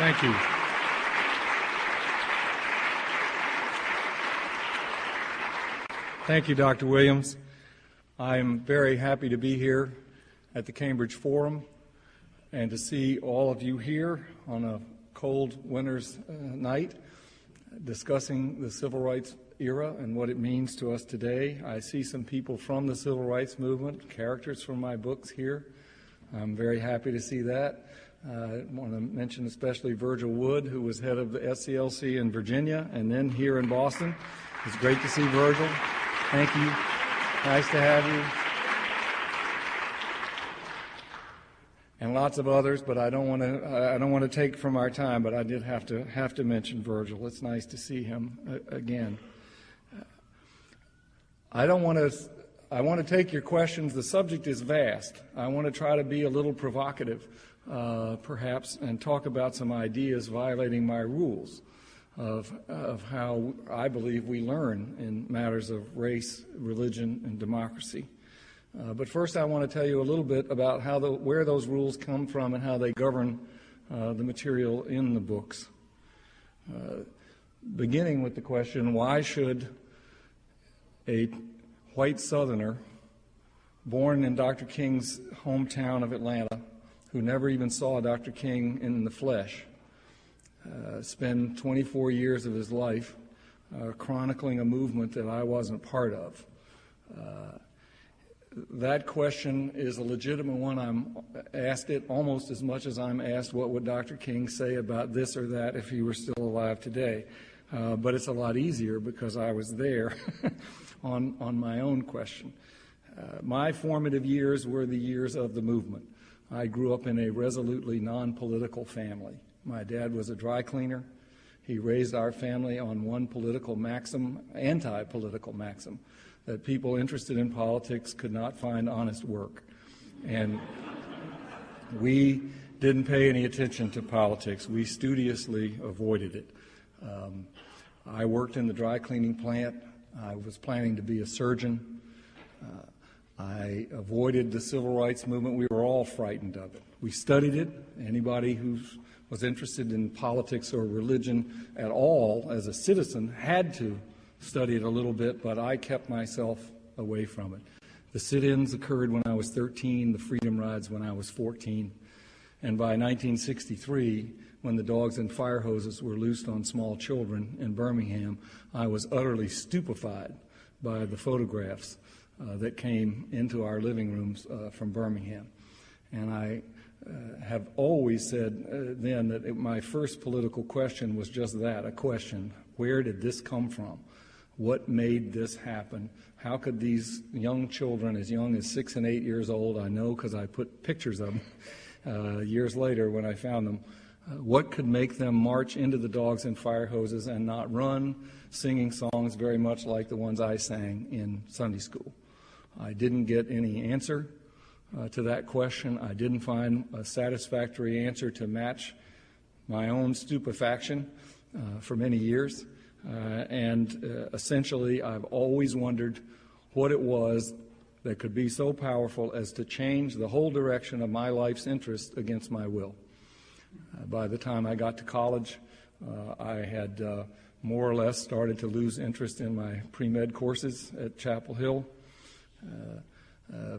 Thank you. Thank you, Dr. Williams. I'm very happy to be here at the Cambridge Forum and to see all of you here on a cold winter's night discussing the civil rights era and what it means to us today. I see some people from the civil rights movement, characters from my books here. I'm very happy to see that. I want to mention especially Virgil Wood, who was head of the SCLC in Virginia and then here in Boston. It's great to see Virgil. Thank you. Nice to have you. And lots of others, but I don't want to take from our time, but I did have to mention Virgil. It's nice to see him again. I want to take your questions. The subject is vast. I want to try to be a little provocative, perhaps, and talk about some ideas violating my rules of how I believe we learn in matters of race, religion, and democracy. But first I want to tell you a little bit about where those rules come from and how they govern the material in the books. Beginning with the question, why should a white Southerner born in Dr. King's hometown of Atlanta, who never even saw Dr. King in the flesh, spend 24 years of his life chronicling a movement that I wasn't part of? That question is a legitimate one. I'm asked it almost as much as I'm asked what would Dr. King say about this or that if he were still alive today. But it's a lot easier because I was there on my own question. My formative years were the years of the movement. I grew up in a resolutely non-political family. My dad was a dry cleaner. He raised our family on one political maxim, anti-political maxim, that people interested in politics could not find honest work. And we didn't pay any attention to politics. We studiously avoided it. I worked in the dry cleaning plant. I was planning to be a surgeon. I avoided the civil rights movement. We were all frightened of it. We studied it. Anybody who was interested in politics or religion at all as a citizen had to study it a little bit, but I kept myself away from it. The sit-ins occurred when I was 13, the freedom rides when I was 14, and by 1963, when the dogs and fire hoses were loosed on small children in Birmingham, I was utterly stupefied by the photographs that came into our living rooms from Birmingham. And I have always said then that my first political question was just that, a question. Where did this come from? What made this happen? How could these young children, as young as 6 and 8 years old, I know because I put pictures of them years later when I found them, what could make them march into the dogs and fire hoses and not run, singing songs very much like the ones I sang in Sunday school? I didn't get any answer to that question. I didn't find a satisfactory answer to match my own stupefaction for many years. Essentially, I've always wondered what it was that could be so powerful as to change the whole direction of my life's interest against my will. By the time I got to college, I had more or less started to lose interest in my pre-med courses at Chapel Hill.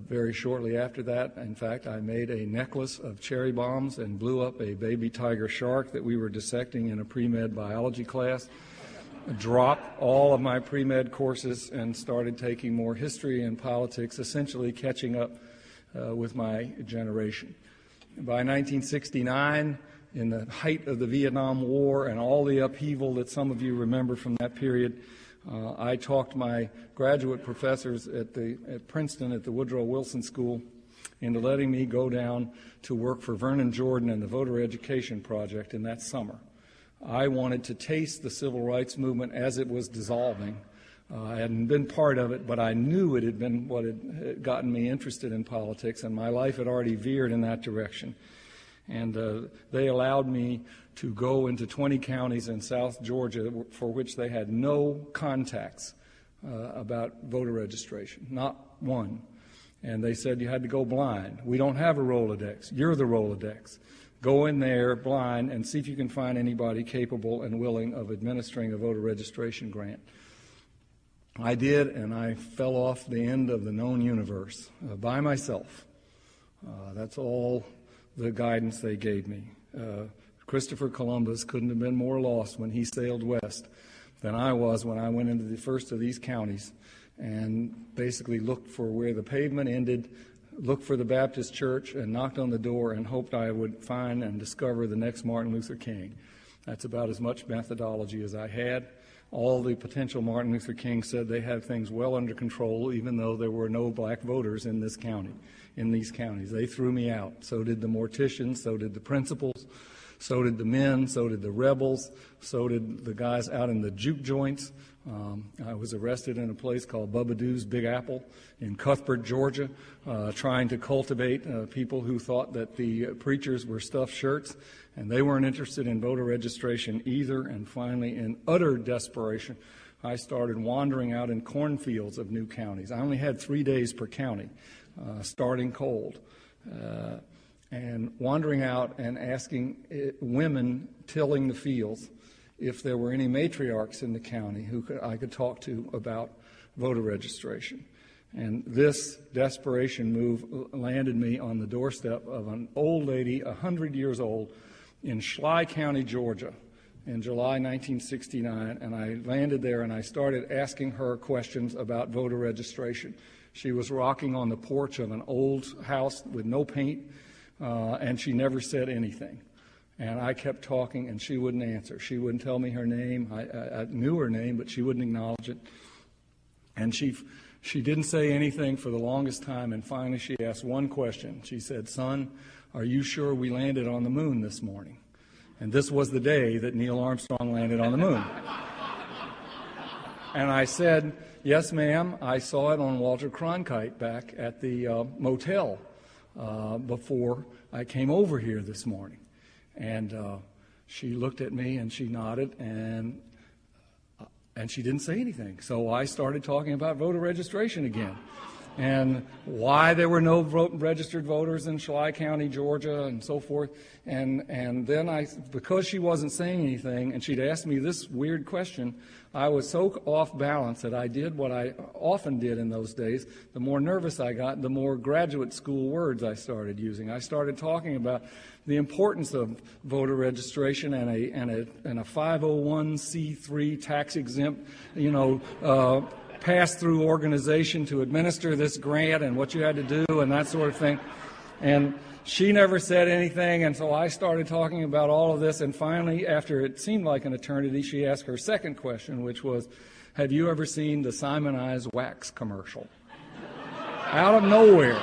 Very shortly after that, in fact, I made a necklace of cherry bombs and blew up a baby tiger shark that we were dissecting in a pre-med biology class. Dropped all of my pre-med courses and started taking more history and politics, essentially catching up with my generation. By 1969, in the height of the Viet Nam War and all the upheaval that some of you remember from that period, I talked my graduate professors at Princeton at the Woodrow Wilson School into letting me go down to work for Vernon Jordan and the Voter Education Project in that summer. I wanted to taste the civil rights movement as it was dissolving. I hadn't been part of it, but I knew it had been what had gotten me interested in politics, and my life had already veered in that direction. And they allowed me to go into 20 counties in South Georgia for which they had no contacts about voter registration, not one. And they said you had to go blind. We don't have a Rolodex. You're the Rolodex. Go in there blind and see if you can find anybody capable and willing of administering a voter registration grant. I did, and I fell off the end of the known universe by myself. That's all the guidance they gave me. Christopher Columbus couldn't have been more lost when he sailed west than I was when I went into the first of these counties and basically looked for where the pavement ended, looked for the Baptist church, and knocked on the door and hoped I would find and discover the next Martin Luther King. That's about as much methodology as I had. All the potential Martin Luther King said they had things well under control, even though there were no black voters in this county, in these counties. They threw me out. So did the morticians, so did the principals, so did the men, so did the rebels, so did the guys out in the juke joints. I was arrested in a place called Bubba Doo's Big Apple in Cuthbert, Georgia, trying to cultivate people who thought that the preachers were stuffed shirts, and they weren't interested in voter registration either. And finally, in utter desperation, I started wandering out in cornfields of new counties. I only had 3 days per county, starting cold, and wandering out and asking women tilling the fields if there were any matriarchs in the county who I could talk to about voter registration. And this desperation move landed me on the doorstep of an old lady, 100 years old, in Schley County, Georgia, in July 1969. And I landed there and I started asking her questions about voter registration. She was rocking on the porch of an old house with no paint, and she never said anything. And I kept talking, and she wouldn't answer. She wouldn't tell me her name. I knew her name, but she wouldn't acknowledge it. And she didn't say anything for the longest time, and finally she asked one question. She said, "Son, are you sure we landed on the moon this morning?" And this was the day that Neil Armstrong landed on the moon. And I said, "Yes, ma'am. I saw it on Walter Cronkite back at the motel before I came over here this morning." And she looked at me and she nodded, and she didn't say anything. So I started talking about voter registration again and why there were no registered voters in Schley County, Georgia, and so forth. And then because she wasn't saying anything and she'd asked me this weird question, I was so off balance that I did what I often did in those days. The more nervous I got, the more graduate school words I started using. I started talking about the importance of voter registration and a 501c3 tax-exempt, pass-through organization to administer this grant and what you had to do and that sort of thing. And she never said anything, and so I started talking about all of this, and finally, after it seemed like an eternity, she asked her second question, which was, "Have you ever seen the Simonized wax commercial?" Out of nowhere.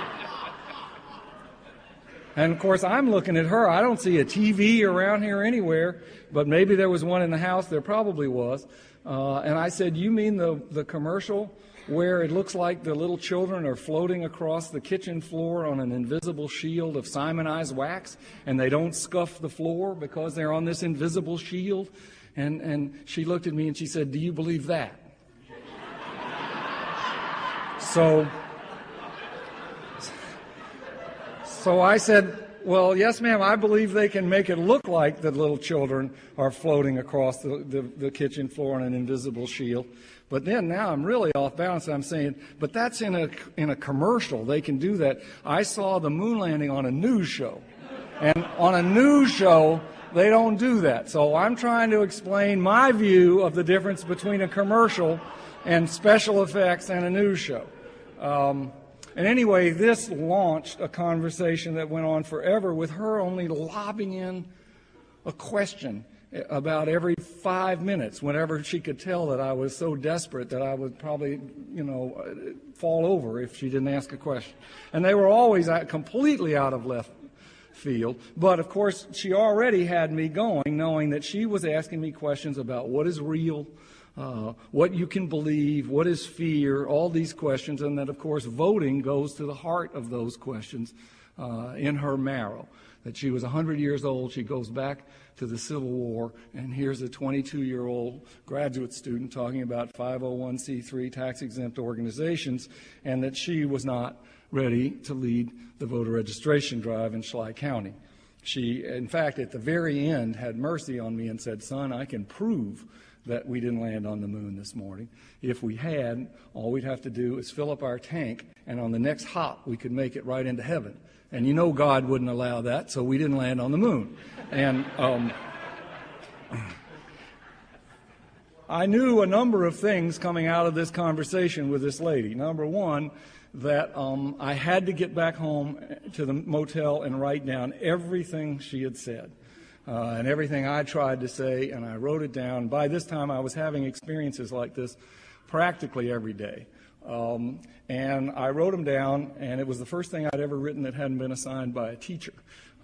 And, of course, I'm looking at her. I don't see a TV around here anywhere, but maybe there was one in the house. There probably was. And I said, "You mean the commercial where it looks like the little children are floating across the kitchen floor on an invisible shield of Simonized wax, and they don't scuff the floor because they're on this invisible shield?" And she looked at me and she said, "Do you believe that?" So I said, "Well, yes, ma'am, I believe they can make it look like the little children are floating across the kitchen floor on an invisible shield." But then now I'm really off balance. I'm saying, but that's in a commercial. They can do that. I saw the moon landing on a news show. And on a news show, they don't do that. So I'm trying to explain my view of the difference between a commercial and special effects and a news show. And anyway, this launched a conversation that went on forever with her only lobbing in a question about every 5 minutes whenever she could tell that I was so desperate that I would probably, fall over if she didn't ask a question. And they were always completely out of left field. But, of course, she already had me going, knowing that she was asking me questions about what is real, what you can believe, what is fear, all these questions, and that, of course, voting goes to the heart of those questions in her marrow. That she was 100 years old, she goes back to the Civil War, and here's a 22-year-old graduate student talking about 501c3 tax-exempt organizations, and that she was not ready to lead the voter registration drive in Schley County. She, in fact, at the very end, had mercy on me and said, "Son, I can prove that we didn't land on the moon this morning. If we had, all we'd have to do is fill up our tank, and on the next hop, we could make it right into heaven." And you know God wouldn't allow that, so we didn't land on the moon. And I knew a number of things coming out of this conversation with this lady. Number one, that I had to get back home to the motel and write down everything she had said and everything I tried to say, and I wrote it down. By this time, I was having experiences like this practically every day. And I wrote them down, and it was the first thing I'd ever written that hadn't been assigned by a teacher.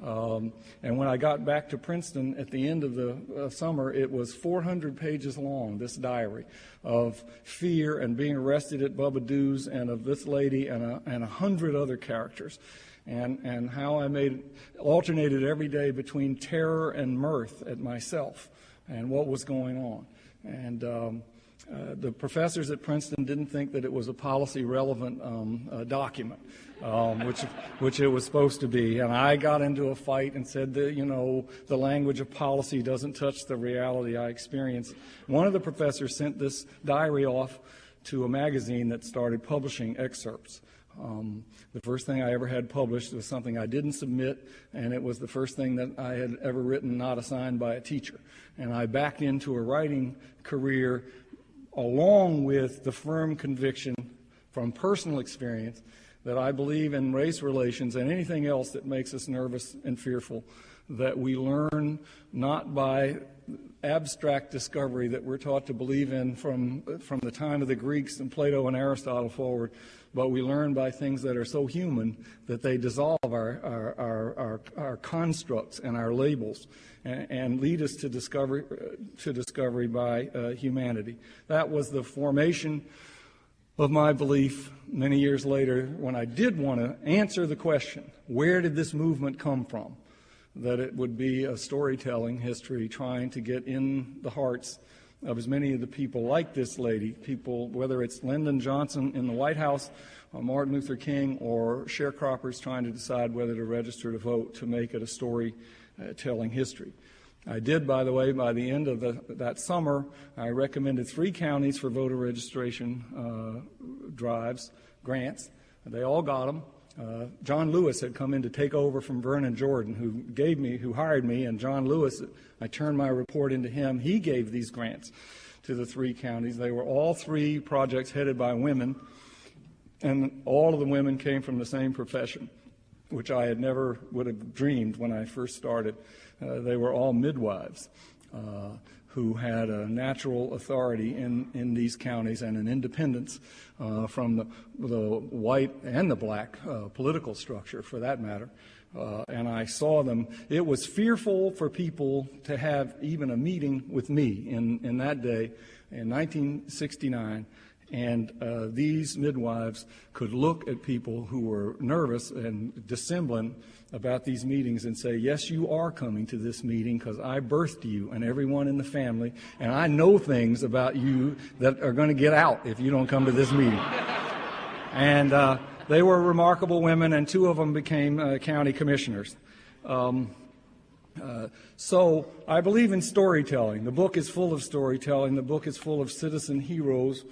And when I got back to Princeton at the end of the summer, it was 400 pages long, this diary of fear and being arrested at Bubba Doo's and of this lady and 100 other characters. And how I alternated every day between terror and mirth at myself and what was going on. And the professors at Princeton didn't think that it was a policy-relevant document, which it was supposed to be. And I got into a fight and said that, the language of policy doesn't touch the reality I experience. One of the professors sent this diary off to a magazine that started publishing excerpts. The first thing I ever had published was something I didn't submit, and it was the first thing that I had ever written not assigned by a teacher. And I backed into a writing career along with the firm conviction from personal experience that I believe in race relations and anything else that makes us nervous and fearful, that we learn not by abstract discovery that we're taught to believe in from the time of the Greeks and Plato and Aristotle forward, but we learn by things that are so human that they dissolve our constructs and our labels and lead us to discovery by humanity. That was the formation of my belief many years later when I did want to answer the question, where did this movement come from? That it would be a storytelling history trying to get in the hearts of as many of the people like this lady, people, whether it's Lyndon Johnson in the White House, or Martin Luther King, or sharecroppers trying to decide whether to register to vote, to make it a storytelling history. I did, by the way, by the end of that summer, I recommended 3 counties for voter registration grants. They all got them. John Lewis had come in to take over from Vernon Jordan, who hired me, and John Lewis, I turned my report into him. He gave these grants to the 3 counties. They were all 3 projects headed by women, and all of the women came from the same profession, which I had never would have dreamed when I first started. They were all midwives who had a natural authority in these counties and an independence from the white and the black political structure, for that matter. And I saw them. It was fearful for people to have even a meeting with me in that day, in 1969. And these midwives could look at people who were nervous and dissembling about these meetings and say, yes, you are coming to this meeting because I birthed you and everyone in the family, and I know things about you that are going to get out if you don't come to this meeting. And they were remarkable women, and 2 of them became county commissioners. So I believe in storytelling. The book is full of storytelling. The book is full of citizen heroes.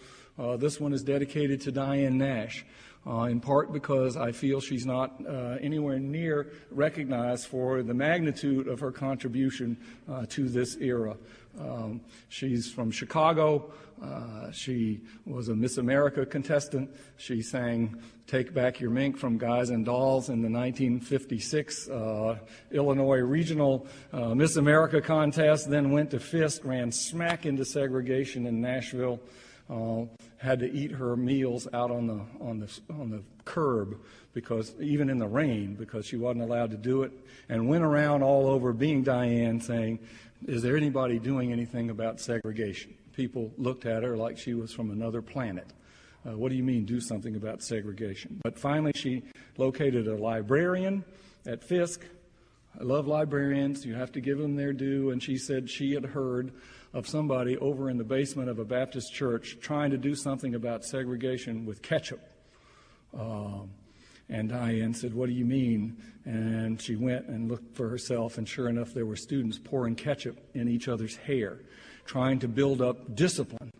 This one is dedicated to Diane Nash, in part because I feel she's not anywhere near recognized for the magnitude of her contribution to this era. She's from Chicago. She was a Miss America contestant. She sang Take Back Your Mink from Guys and Dolls in the 1956 Illinois Regional Miss America contest, then went to Fisk, ran smack into segregation in Nashville. Had to eat her meals out on the curb, because even in the rain, because she wasn't allowed to do it, and went around all over being Diane saying, is there anybody doing anything about segregation? People looked at her like she was from another planet. What do you mean, do something about segregation? But finally she located a librarian at Fisk. I love librarians. You have to give them their due. And she said she had heard of somebody over in the basement of a Baptist church trying to do something about segregation with ketchup. And Diane said, "What do you mean?" And she went and looked for herself, and sure enough, there were students pouring ketchup in each other's hair, trying to build up discipline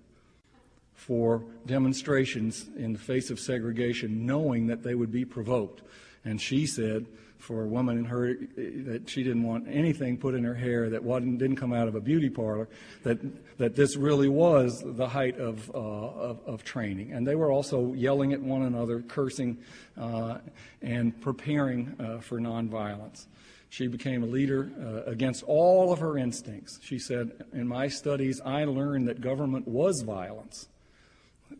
for demonstrations in the face of segregation, knowing that they would be provoked. And she said, for a woman in her, that she didn't want anything put in her hair that didn't come out of a beauty parlor, that this really was the height of training. And they were also yelling at one another, cursing, and preparing for nonviolence. She became a leader against all of her instincts. She said, "In my studies, I learned that government was violence.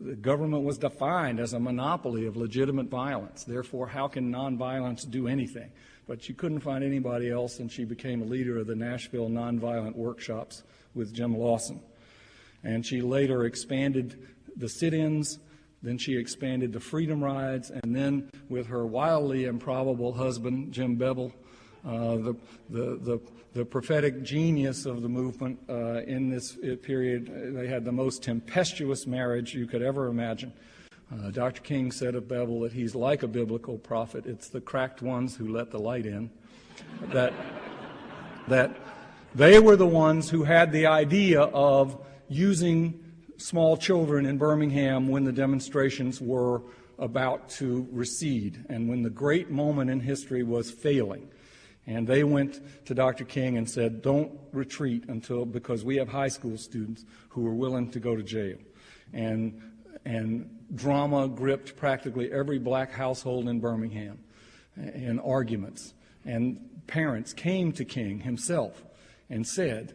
The government was defined as a monopoly of legitimate violence. Therefore, how can nonviolence do anything?" But she couldn't find anybody else, and she became a leader of the Nashville Nonviolent Workshops with Jim Lawson. And she later expanded the sit-ins, then she expanded the freedom rides, and then with her wildly improbable husband, Jim Bevel, the prophetic genius of the movement in this period. They had the most tempestuous marriage you could ever imagine. Dr. King said of Bevel that he's like a biblical prophet. It's the cracked ones who let the light in. That they were the ones who had the idea of using small children in Birmingham when the demonstrations were about to recede and when the great moment in history was failing. And they went to Dr. King and said, "Don't retreat because we have high school students who are willing to go to jail." And drama gripped practically every black household in Birmingham in arguments. And parents came to King himself and said,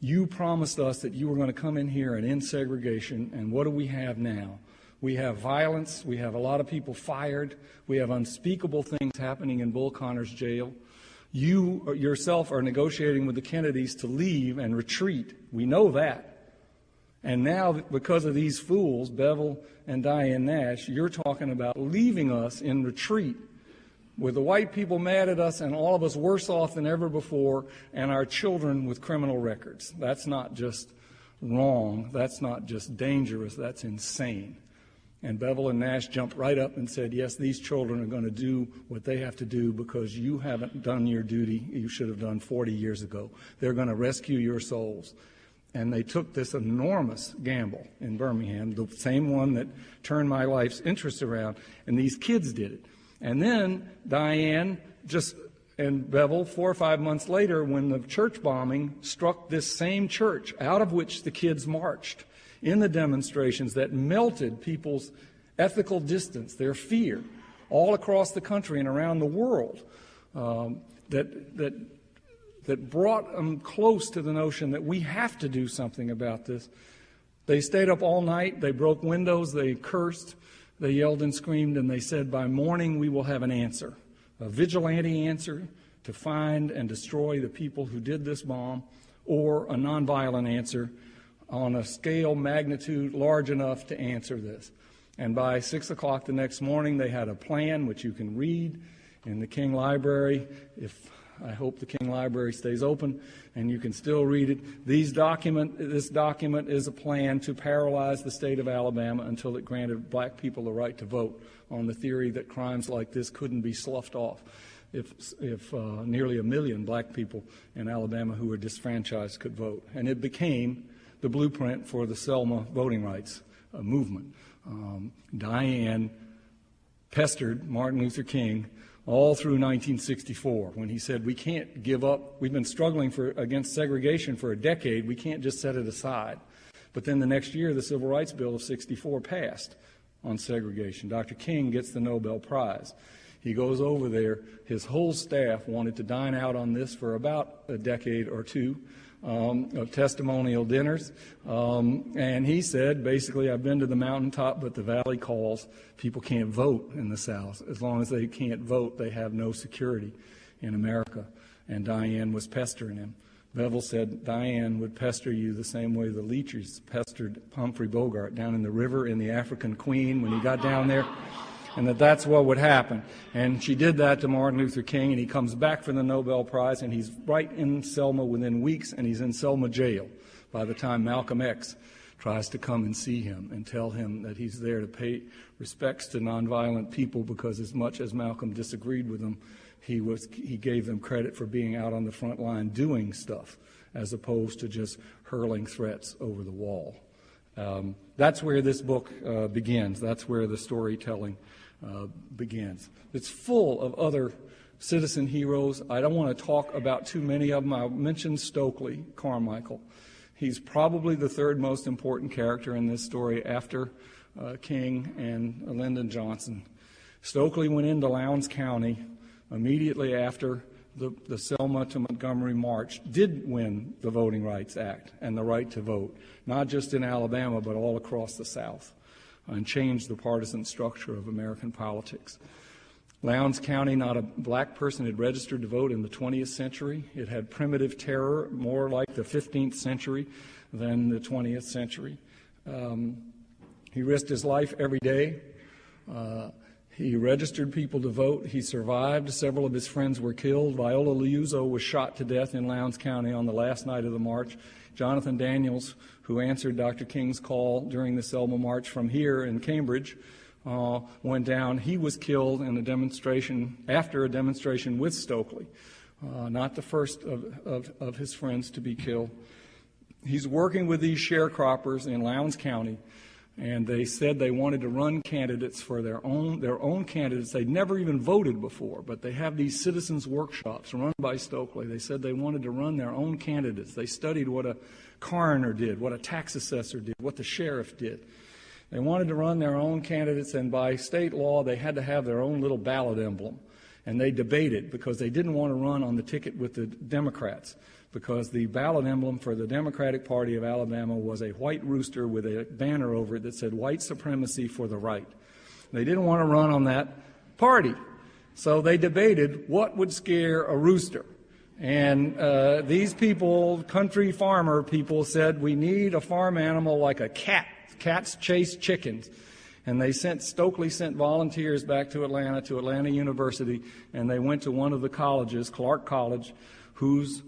"You promised us that you were going to come in here and end segregation, and what do we have now? We have violence. We have a lot of people fired. We have unspeakable things happening in Bull Connor's jail. You yourself are negotiating with the Kennedys to leave and retreat. We know that. And now, because of these fools, Bevel and Diane Nash, you're talking about leaving us in retreat with the white people mad at us and all of us worse off than ever before, and our children with criminal records. That's not just wrong. That's not just dangerous. That's insane." And Bevel and Nash jumped right up and said, "Yes, these children are going to do what they have to do because you haven't done your duty you should have done 40 years ago. They're going to rescue your souls." And they took this enormous gamble in Birmingham, the same one that turned my life's interest around, and these kids did it. And then Diane and Bevel, 4 or 5 months later, when the church bombing struck this same church, out of which the kids marched, in the demonstrations that melted people's ethical distance, their fear, all across the country and around the world, that brought them close to the notion that we have to do something about this. They stayed up all night, they broke windows, they cursed, they yelled and screamed, and they said, "By morning we will have an answer, a vigilante answer to find and destroy the people who did this bomb, or a nonviolent answer on a scale magnitude large enough to answer this." And by 6 o'clock the next morning, they had a plan, which you can read in the King Library. I hope the King Library stays open, and you can still read it. This document is a plan to paralyze the state of Alabama until it granted black people the right to vote, on the theory that crimes like this couldn't be sloughed off if nearly 1 million black people in Alabama who were disfranchised could vote. And it became the blueprint for the Selma voting rights movement. Diane pestered Martin Luther King all through 1964 when he said, "We can't give up. We've been struggling against segregation for a decade. We can't just set it aside." But then the next year, the Civil Rights Bill of 64 passed on segregation. Dr. King gets the Nobel Prize. He goes over there. His whole staff wanted to dine out on this for about a decade or two. Of testimonial dinners, and he said, basically, "I've been to the mountaintop, but the valley calls." People can't vote in the South. As long as they can't vote, they have no security in America. And Diane was pestering him. Bevel said Diane would pester you the same way the Leechers pestered Humphrey Bogart down in the river in The African Queen when he got down there. And that's what would happen. And she did that to Martin Luther King, and he comes back for the Nobel Prize, and he's right in Selma within weeks, and he's in Selma jail by the time Malcolm X tries to come and see him and tell him that he's there to pay respects to nonviolent people, because as much as Malcolm disagreed with him, he gave them credit for being out on the front line doing stuff as opposed to just hurling threats over the wall. That's where this book begins. That's where the storytelling begins. It's full of other citizen heroes. I don't want to talk about too many of them. I mentioned Stokely Carmichael. He's probably the third most important character in this story after King and Lyndon Johnson. Stokely went into Lowndes County immediately after the Selma to Montgomery March, did win the Voting Rights Act and the right to vote, not just in Alabama but all across the South, and changed the partisan structure of American politics. Lowndes County, not a black person had registered to vote in the 20th century. It had primitive terror, more like the 15th century than the 20th century. He risked his life every day. He registered people to vote. He survived. Several of his friends were killed. Viola Liuzzo was shot to death in Lowndes County on the last night of the march. Jonathan Daniels, who answered Dr. King's call during the Selma March from here in Cambridge, went down. He was killed in a demonstration, after a demonstration with Stokely, not the first of his friends to be killed. He's working with these sharecroppers in Lowndes County, and they said they wanted to run candidates for their own candidates. They'd never even voted before, but they have these citizens' workshops run by Stokely. They said they wanted to run their own candidates. They studied what a coroner did, what a tax assessor did, what the sheriff did. They wanted to run their own candidates, and by state law, they had to have their own little ballot emblem. And they debated because they didn't want to run on the ticket with the Democrats, because the ballot emblem for the Democratic Party of Alabama was a white rooster with a banner over it that said white supremacy for the right. They didn't want to run on that party. So they debated what would scare a rooster. And these people, country farmer people, said we need a farm animal like a cat. Cats chase chickens. And Stokely sent volunteers back to Atlanta University, and they went to one of the colleges, Clark College, whose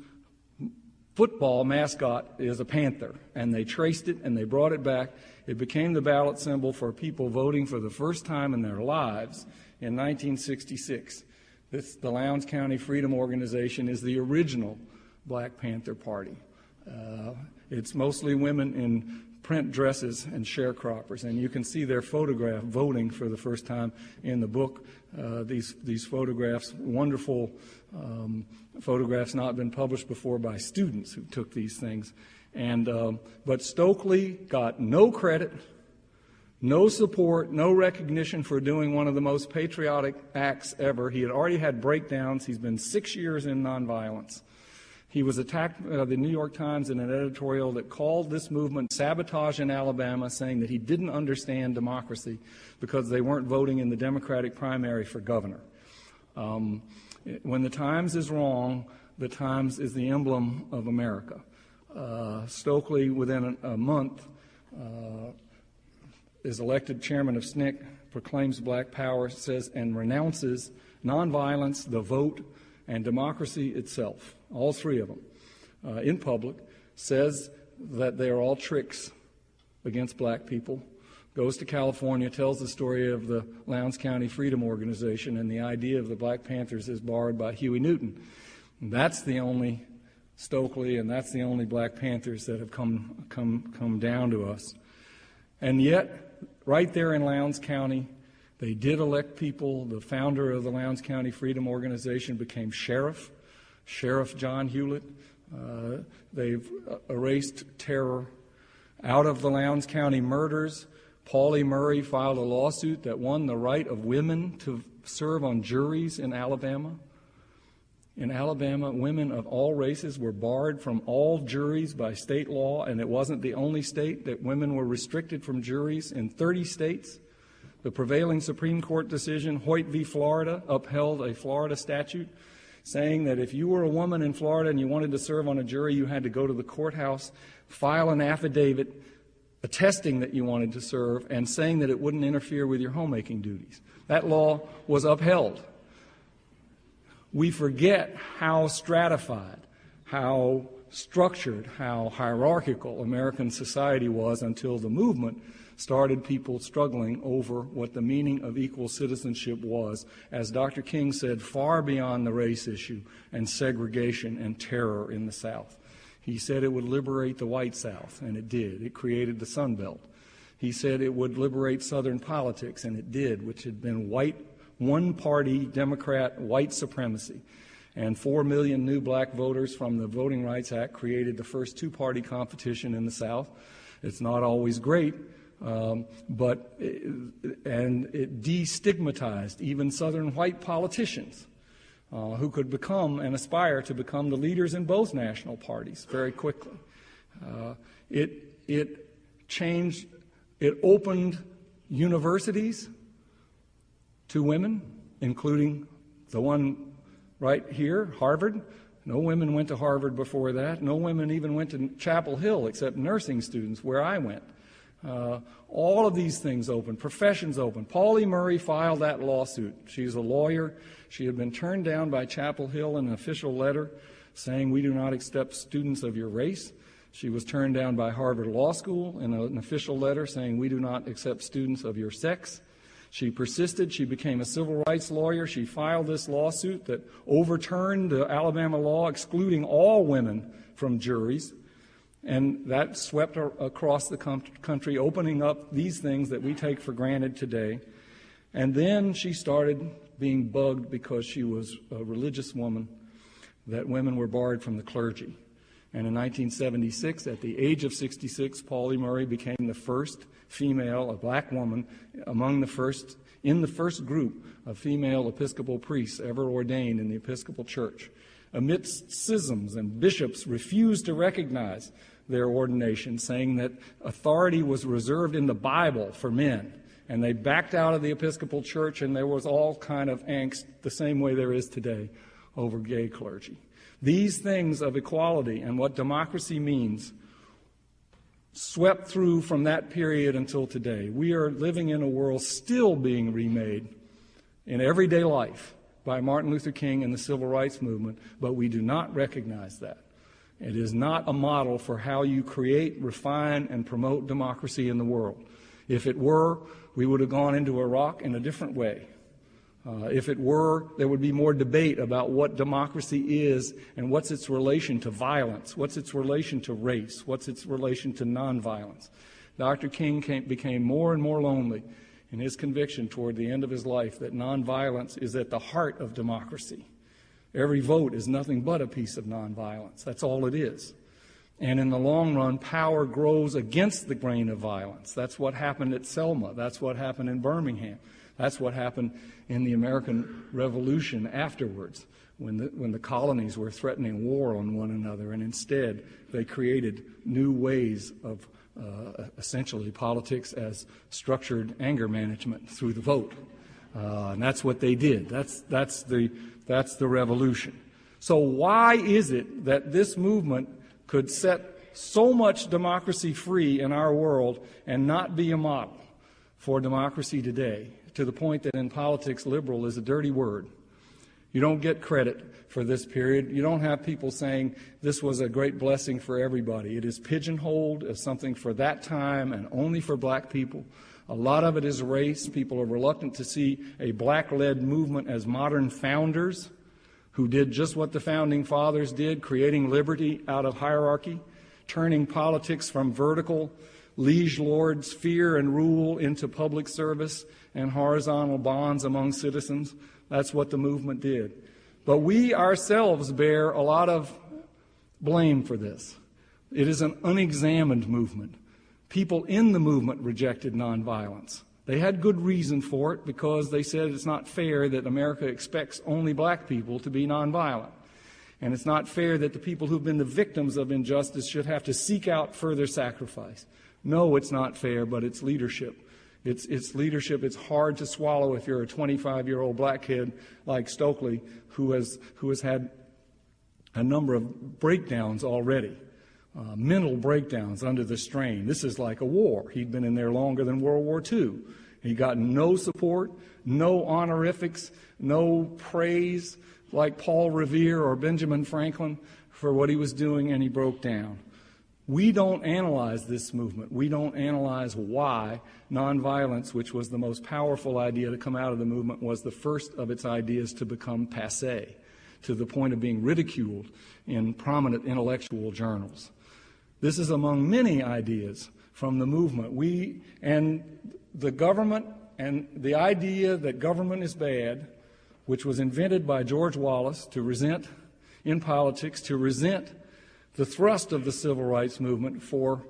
football mascot is a panther. And they traced it and they brought it back. It became the ballot symbol for people voting for the first time in their lives in 1966. The Lowndes County Freedom Organization is the original Black Panther Party. It's mostly women in print dresses and sharecroppers, and you can see their photograph voting for the first time in the book. These photographs, wonderful photographs not been published before by students who took these things. But Stokely got no credit, no support, no recognition for doing one of the most patriotic acts ever. He had already had breakdowns. He's been 6 years in nonviolence. He was attacked by the New York Times in an editorial that called this movement sabotage in Alabama, saying that he didn't understand democracy because they weren't voting in the Democratic primary for governor. When the Times is wrong, the Times is the emblem of America. Stokely, within a month, is elected chairman of SNCC, proclaims black power, says, and renounces nonviolence, the vote, and democracy itself, all three of them, in public, says that they are all tricks against black people, goes to California, tells the story of the Lowndes County Freedom Organization, and the idea of the Black Panthers is borrowed by Huey Newton. And that's the only Stokely, and that's the only Black Panthers that have come down to us. And yet, right there in Lowndes County, they did elect people. The founder of the Lowndes County Freedom Organization became Sheriff John Hewlett. They've erased terror out of the Lowndes County murders. Paul E. Murray filed a lawsuit that won the right of women to serve on juries in Alabama. In Alabama, women of all races were barred from all juries by state law, and it wasn't the only state that women were restricted from juries. In 30 states, the prevailing Supreme Court decision, Hoyt v. Florida, upheld a Florida statute saying that if you were a woman in Florida and you wanted to serve on a jury, you had to go to the courthouse, file an affidavit attesting that you wanted to serve and saying that it wouldn't interfere with your homemaking duties. That law was upheld. We forget how stratified, how structured, how hierarchical American society was until the movement started people struggling over what the meaning of equal citizenship was, as Dr. King said, far beyond the race issue and segregation and terror in the South. He said it would liberate the white South, and it did. It created the Sun Belt. He said it would liberate Southern politics, and it did, which had been white, one-party Democrat white supremacy. And 4 million new black voters from the Voting Rights Act created the first two-party competition in the South. It's not always great, but it destigmatized even Southern white politicians who could become and aspire to become the leaders in both national parties very quickly. It changed, it opened universities to women, including the one right here, Harvard. No women went to Harvard before that. No women even went to Chapel Hill except nursing students, where I went. All of these things open, professions open. Pauli Murray filed that lawsuit. She's a lawyer. She had been turned down by Chapel Hill in an official letter saying, "We do not accept students of your race." She was turned down by Harvard Law School in an official letter saying, "We do not accept students of your sex." She persisted. She became a civil rights lawyer. She filed this lawsuit that overturned the Alabama law excluding all women from juries. And that swept across the country, opening up these things that we take for granted today. And then she started being bugged because she was a religious woman, that women were barred from the clergy. And in 1976, at the age of 66, Pauli Murray became the first female, a black woman, in the first group of female Episcopal priests ever ordained in the Episcopal Church. Amidst schisms, and bishops refused to recognize their ordination, saying that authority was reserved in the Bible for men. And they backed out of the Episcopal Church, and there was all kind of angst, the same way there is today, over gay clergy. These things of equality and what democracy means swept through from that period until today. We are living in a world still being remade in everyday life by Martin Luther King and the Civil Rights Movement, but we do not recognize that. It is not a model for how you create, refine, and promote democracy in the world. If it were, we would have gone into Iraq in a different way. If it were, there would be more debate about what democracy is and what's its relation to violence, what's its relation to race, what's its relation to nonviolence. Dr. King became more and more lonely in his conviction toward the end of his life that nonviolence is at the heart of democracy. Every vote is nothing but a piece of nonviolence. That's all it is. And in the long run, power grows against the grain of violence. That's what happened at Selma. That's what happened in Birmingham. That's what happened in the American Revolution afterwards, when the colonies were threatening war on one another, and instead they created new ways of essentially politics as structured anger management through the vote. And that's what they did. That's the revolution. So why is it that this movement could set so much democracy free in our world and not be a model for democracy today, to the point that in politics liberal is a dirty word? You don't get credit for this period. You don't have people saying this was a great blessing for everybody. It is pigeonholed as something for that time and only for black people. A lot of it is race. People are reluctant to see a black-led movement as modern founders who did just what the founding fathers did, creating liberty out of hierarchy, turning politics from vertical liege lords, fear and rule, into public service and horizontal bonds among citizens. That's what the movement did. But we ourselves bear a lot of blame for this. It is an unexamined movement. People in the movement rejected nonviolence. They had good reason for it, because they said it's not fair that America expects only black people to be nonviolent. And it's not fair that the people who've been the victims of injustice should have to seek out further sacrifice. No, it's not fair, but it's leadership. It's leadership. It's hard to swallow if you're a 25-year-old black kid like Stokely who has had a number of breakdowns already. Mental breakdowns under the strain. This is like a war. He'd been in there longer than World War II. He got no support, no honorifics, no praise like Paul Revere or Benjamin Franklin for what he was doing, and he broke down. We don't analyze this movement. We don't analyze why nonviolence, which was the most powerful idea to come out of the movement, was the first of its ideas to become passé, to the point of being ridiculed in prominent intellectual journals. This is among many ideas from the movement. And the government, and the idea that government is bad, which was invented by George Wallace to resent in politics, to resent the thrust of the civil rights movement for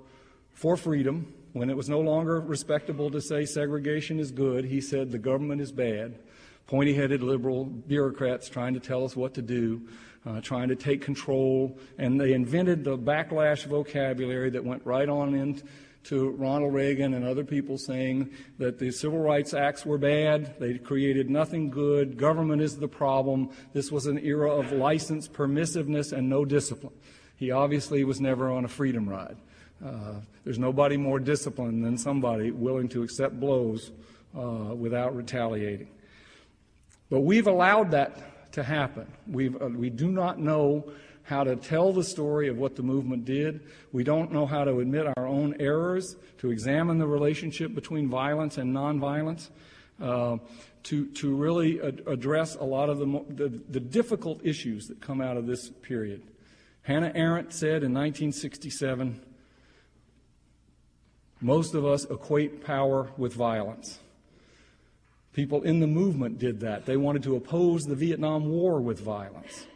freedom. When it was no longer respectable to say segregation is good, he said the government is bad. Pointy-headed liberal bureaucrats trying to tell us what to do, trying to take control, and they invented the backlash vocabulary that went right on into Ronald Reagan and other people saying that the civil rights acts were bad, they created nothing good, government is the problem. This was an era of license, permissiveness, and no discipline. He obviously was never on a freedom ride. There's nobody more disciplined than somebody willing to accept blows without retaliating. But we've allowed that to happen. We do not know how to tell the story of what the movement did. We don't know how to admit our own errors, to examine the relationship between violence and nonviolence, to really address a lot of the difficult issues that come out of this period. Hannah Arendt said in 1967, most of us equate power with violence. People in the movement did that. They wanted to oppose the Viet Nam War with violence.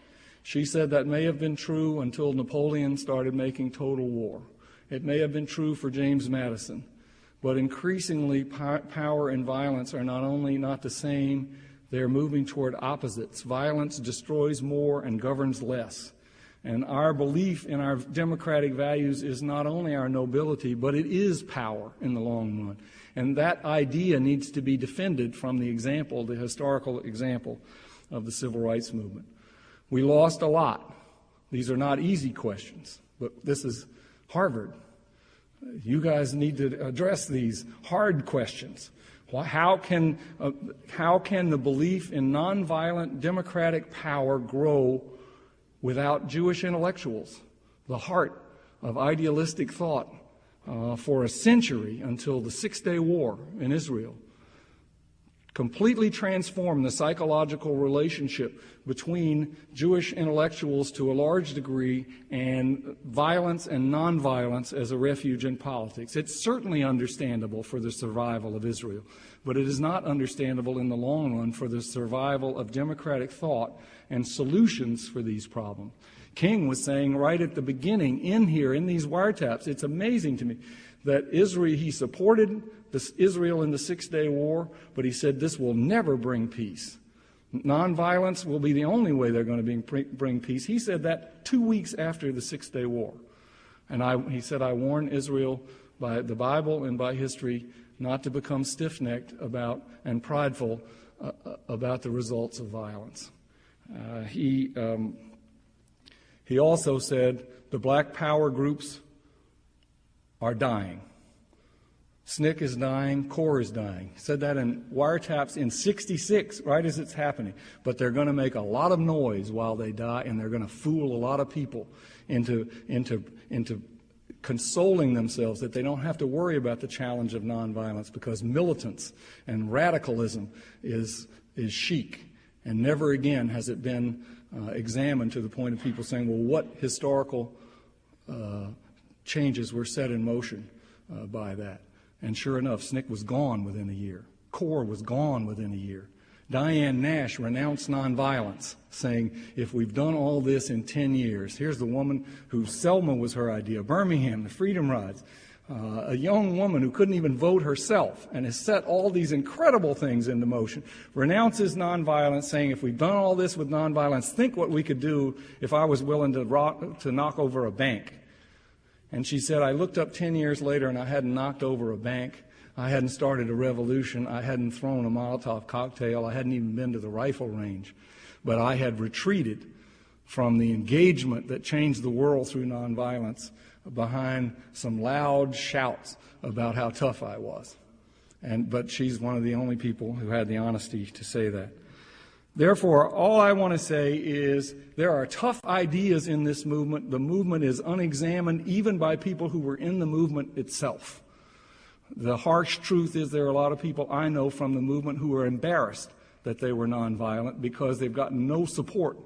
She said that may have been true until Napoleon started making total war. It may have been true for James Madison. But increasingly, power and violence are not only not the same, they're moving toward opposites. Violence destroys more and governs less. And our belief in our democratic values is not only our nobility, but it is power in the long run. And that idea needs to be defended from the example, the historical example of the civil rights movement. We lost a lot. These are not easy questions, but this is Harvard. You guys need to address these hard questions. How can the belief in nonviolent democratic power grow without Jewish intellectuals, the heart of idealistic thought for a century until the Six-Day War in Israel? Completely transformed the psychological relationship between Jewish intellectuals to a large degree and violence and nonviolence as a refuge in politics. It's certainly understandable for the survival of Israel, but it is not understandable in the long run for the survival of democratic thought and solutions for these problems. King was saying right at the beginning in here, in these wiretaps, it's amazing to me that he supported Israel in the Six-Day War, but he said this will never bring peace. Nonviolence will be the only way they're going to bring peace. He said that 2 weeks after the Six-Day War. And he said, I warn Israel by the Bible and by history not to become stiff-necked and prideful about the results of violence. He also said the black power groups are dying. SNCC is dying, CORE is dying. He said that in wiretaps in 66, right as it's happening. But they're going to make a lot of noise while they die, and they're going to fool a lot of people into consoling themselves that they don't have to worry about the challenge of nonviolence because militance and radicalism is chic. And never again has it been examined to the point of people saying, well, what historical changes were set in motion by that? And sure enough, SNCC was gone within a year. CORE was gone within a year. Diane Nash renounced nonviolence, saying, if we've done all this in 10 years, here's the woman who Selma was her idea, Birmingham, the Freedom Rides, a young woman who couldn't even vote herself and has set all these incredible things into motion, renounces nonviolence, saying, if we've done all this with nonviolence, think what we could do if I was willing to knock over a bank. And she said, I looked up 10 years later and I hadn't knocked over a bank. I hadn't started a revolution. I hadn't thrown a Molotov cocktail. I hadn't even been to the rifle range. But I had retreated from the engagement that changed the world through nonviolence behind some loud shouts about how tough I was. But she's one of the only people who had the honesty to say that. Therefore, all I want to say is there are tough ideas in this movement. The movement is unexamined even by people who were in the movement itself. The harsh truth is there are a lot of people I know from the movement who are embarrassed that they were nonviolent because they've gotten no support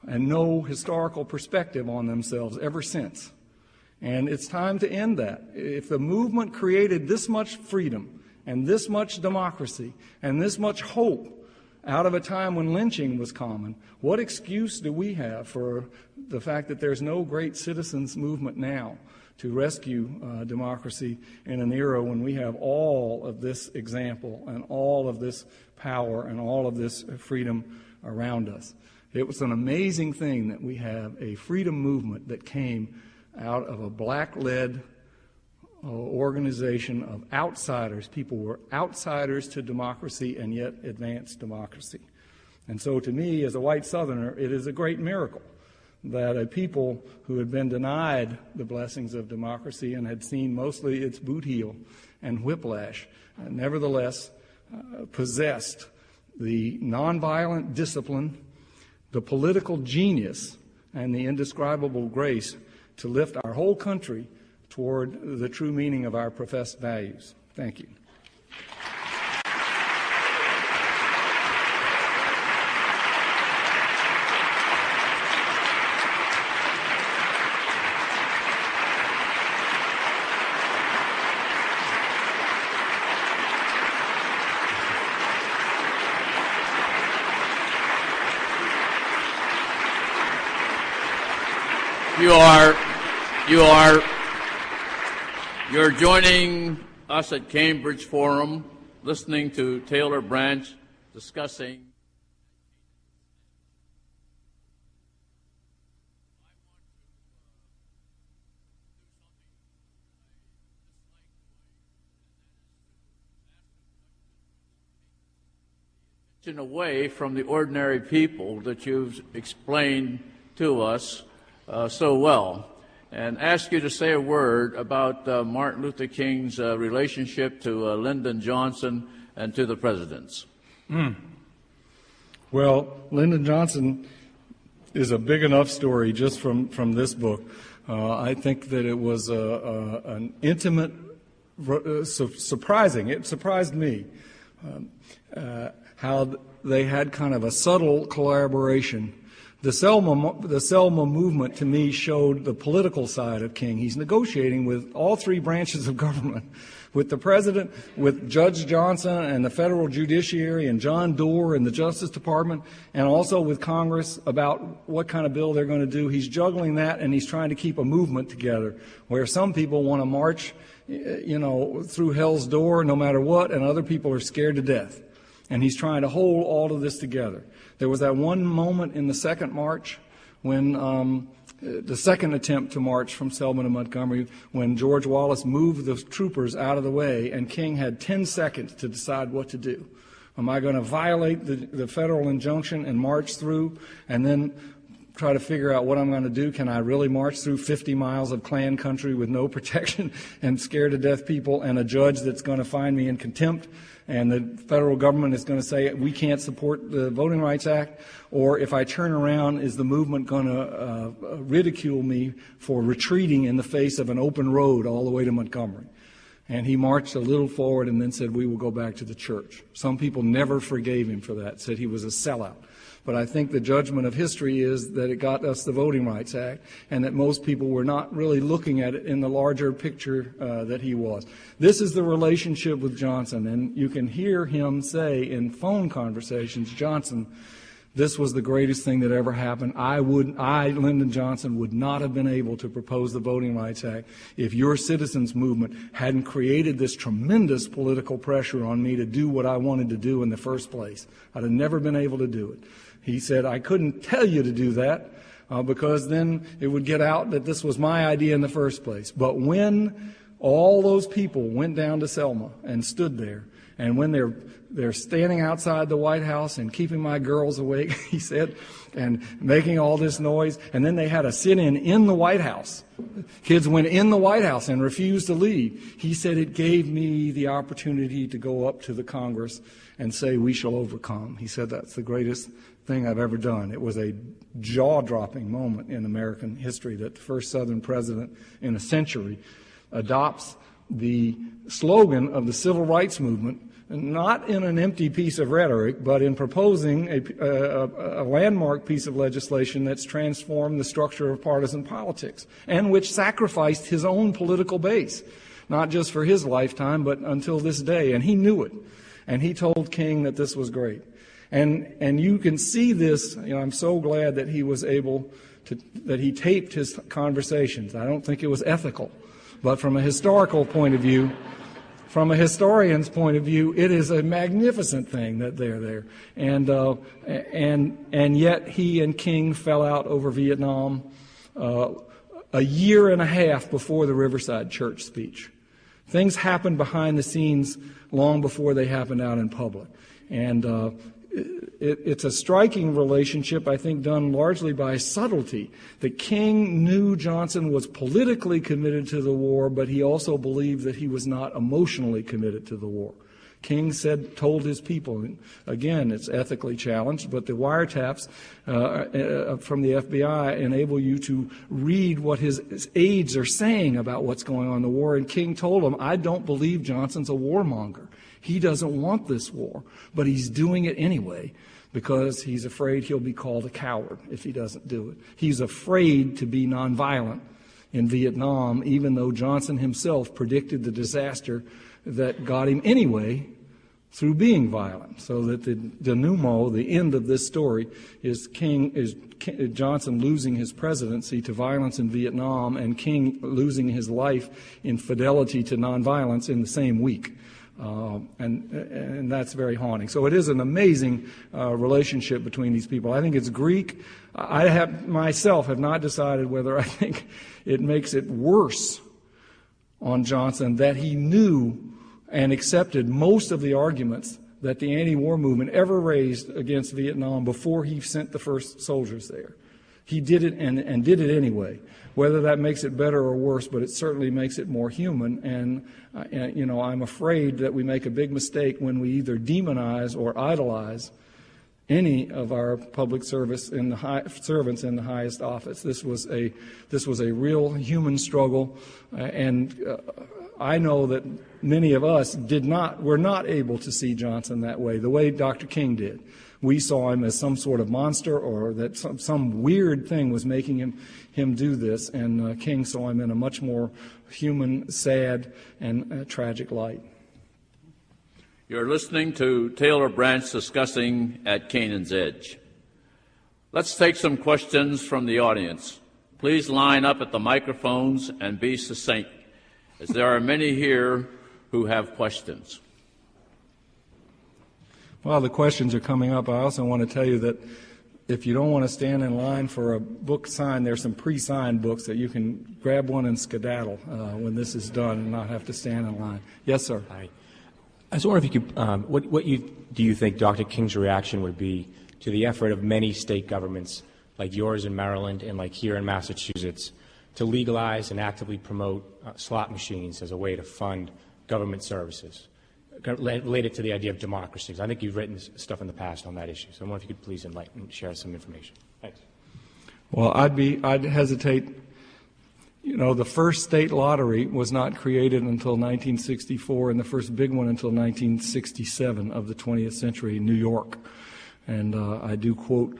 and no historical perspective on themselves ever since. And it's time to end that. If the movement created this much freedom and this much democracy and this much hope out of a time when lynching was common, what excuse do we have for the fact that there's no great citizens movement now to rescue democracy in an era when we have all of this example and all of this power and all of this freedom around us? It was an amazing thing that we have a freedom movement that came out of a black-led organization of outsiders. People were outsiders to democracy and yet advanced democracy. And so to me, as a white Southerner, it is a great miracle that a people who had been denied the blessings of democracy and had seen mostly its boot heel and whiplash, nevertheless possessed the nonviolent discipline, the political genius, and the indescribable grace to lift our whole country toward the true meaning of our professed values. Thank you. You're joining us at Cambridge Forum, listening to Taylor Branch discussing away from the ordinary people that you've explained to us so well, and ask you to say a word about Martin Luther King's relationship to Lyndon Johnson and to the presidents. Well, Lyndon Johnson is a big enough story just from this book. I think that it was an intimate, surprising. It surprised me how they had kind of a subtle collaboration. The Selma movement, to me, showed the political side of King. He's negotiating with all three branches of government, with the president, with Judge Johnson and the federal judiciary and John Doerr and the Justice Department, and also with Congress about what kind of bill they're going to do. He's juggling that, and he's trying to keep a movement together where some people want to march, through hell's door no matter what, and other people are scared to death. And he's trying to hold all of this together. There was that one moment in the second march when the second attempt to march from Selma to Montgomery, when George Wallace moved the troopers out of the way and King had 10 seconds to decide what to do. Am I going to violate the federal injunction and march through and then try to figure out what I'm going to do? Can I really march through 50 miles of Klan country with no protection and scared to death people and a judge that's going to find me in contempt? And the federal government is going to say we can't support the Voting Rights Act? Or if I turn around, is the movement going to ridicule me for retreating in the face of an open road all the way to Montgomery? And he marched a little forward and then said, we will go back to the church. Some people never forgave him for that, said he was a sellout. But I think the judgment of history is that it got us the Voting Rights Act, and that most people were not really looking at it in the larger picture that he was. This is the relationship with Johnson, and you can hear him say in phone conversations, Johnson, this was the greatest thing that ever happened. I, Lyndon Johnson, would not have been able to propose the Voting Rights Act if your citizens movement hadn't created this tremendous political pressure on me to do what I wanted to do in the first place. I'd have never been able to do it. He said, I couldn't tell you to do that because then it would get out that this was my idea in the first place. But when all those people went down to Selma and stood there And when they're standing outside the White House and keeping my girls awake, he said, and making all this noise, and then they had a sit-in in the White House. Kids went in the White House and refused to leave. He said it gave me the opportunity to go up to the Congress and say, we shall overcome. He said that's the greatest thing I've ever done. It was a jaw-dropping moment in American history that the first Southern president in a century adopts the slogan of the civil rights movement, not in an empty piece of rhetoric, but in proposing a landmark piece of legislation that's transformed the structure of partisan politics and which sacrificed his own political base, not just for his lifetime, but until this day. And he knew it. And he told King that this was great. And you can see this. I'm so glad that he was able to, that he taped his conversations. I don't think it was ethical, but from a historical point of view, from a historian's point of view, it is a magnificent thing that they're there. And yet he and King fell out over Viet Nam a year and a half before the Riverside Church speech. Things happened behind the scenes long before they happened out in public. And it's a striking relationship, I think, done largely by subtlety. The King knew Johnson was politically committed to the war, but he also believed that he was not emotionally committed to the war. King told his people, and again, it's ethically challenged, but the wiretaps from the FBI enable you to read what his aides are saying about what's going on in the war. And King told them, I don't believe Johnson's a warmonger. He doesn't want this war, but he's doing it anyway because he's afraid he'll be called a coward if he doesn't do it. He's afraid to be nonviolent in Vietnam, even though Johnson himself predicted the disaster that got him anyway through being violent. So that the denouement, the end of this story, is Johnson losing his presidency to violence in Vietnam and King losing his life in fidelity to nonviolence in the same week. And that's very haunting. So it is an amazing relationship between these people. I think it's Greek. I myself have not decided whether I think it makes it worse on Johnson that he knew and accepted most of the arguments that the anti-war movement ever raised against Vietnam before he sent the first soldiers there. He did it and did it anyway. Whether that makes it better or worse, but it certainly makes it more human. And I'm afraid that we make a big mistake when we either demonize or idolize any of our public servants in the highest office. This was a real human struggle, and I know that many of us were not able to see Johnson that way, the way Dr. King did. We saw him as some sort of monster, or that some weird thing was making him do this, and King saw him in a much more human, sad, and tragic light. You're listening to Taylor Branch discussing At Canaan's Edge. Let's take some questions from the audience. Please line up at the microphones and be succinct, as there are many here who have questions. While the questions are coming up, I also want to tell you that if you don't want to stand in line for a book sign, there's some pre-signed books that you can grab one and skedaddle when this is done and not have to stand in line. Yes, sir. Hi. I was wondering if you could, do you think Dr. King's reaction would be to the effort of many state governments, like yours in Maryland and like here in Massachusetts, to legalize and actively promote slot machines as a way to fund government services, related to the idea of democracy? I think you've written stuff in the past on that issue, so I wonder if you could please enlighten and share some information. Thanks. Well, I'd hesitate. The first state lottery was not created until 1964, and the first big one until 1967 of the 20th century in New York. And I do quote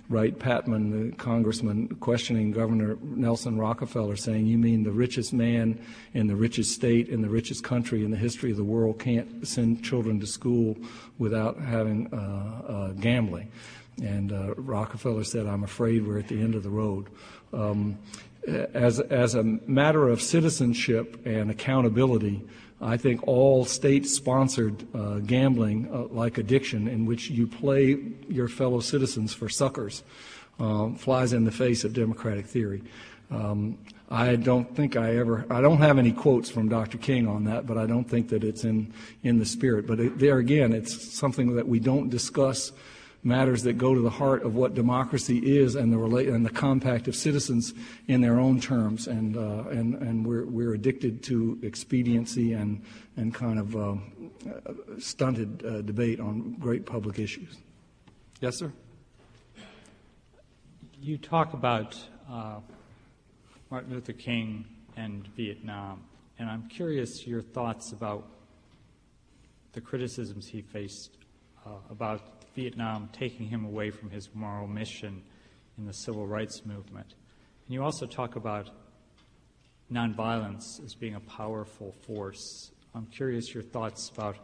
Wright Patman, the congressman, questioning Governor Nelson Rockefeller, saying, you mean the richest man in the richest state in the richest country in the history of the world can't send children to school without having gambling? And Rockefeller said, I'm afraid we're at the end of the road. As a matter of citizenship and accountability, I think all state-sponsored gambling, like addiction, in which you play your fellow citizens for suckers, flies in the face of democratic theory. I don't have any quotes from Dr. King on that, but I don't think that it's in the spirit. But there again, it's something that we don't discuss matters that go to the heart of what democracy is and the compact of citizens in their own terms. And we're addicted to expediency and kind of stunted debate on great public issues. Yes, sir? You talk about Martin Luther King and Viet Nam, and I'm curious your thoughts about the criticisms he faced about Vietnam taking him away from his moral mission in the civil rights movement. And you also talk about nonviolence as being a powerful force. I'm curious your thoughts about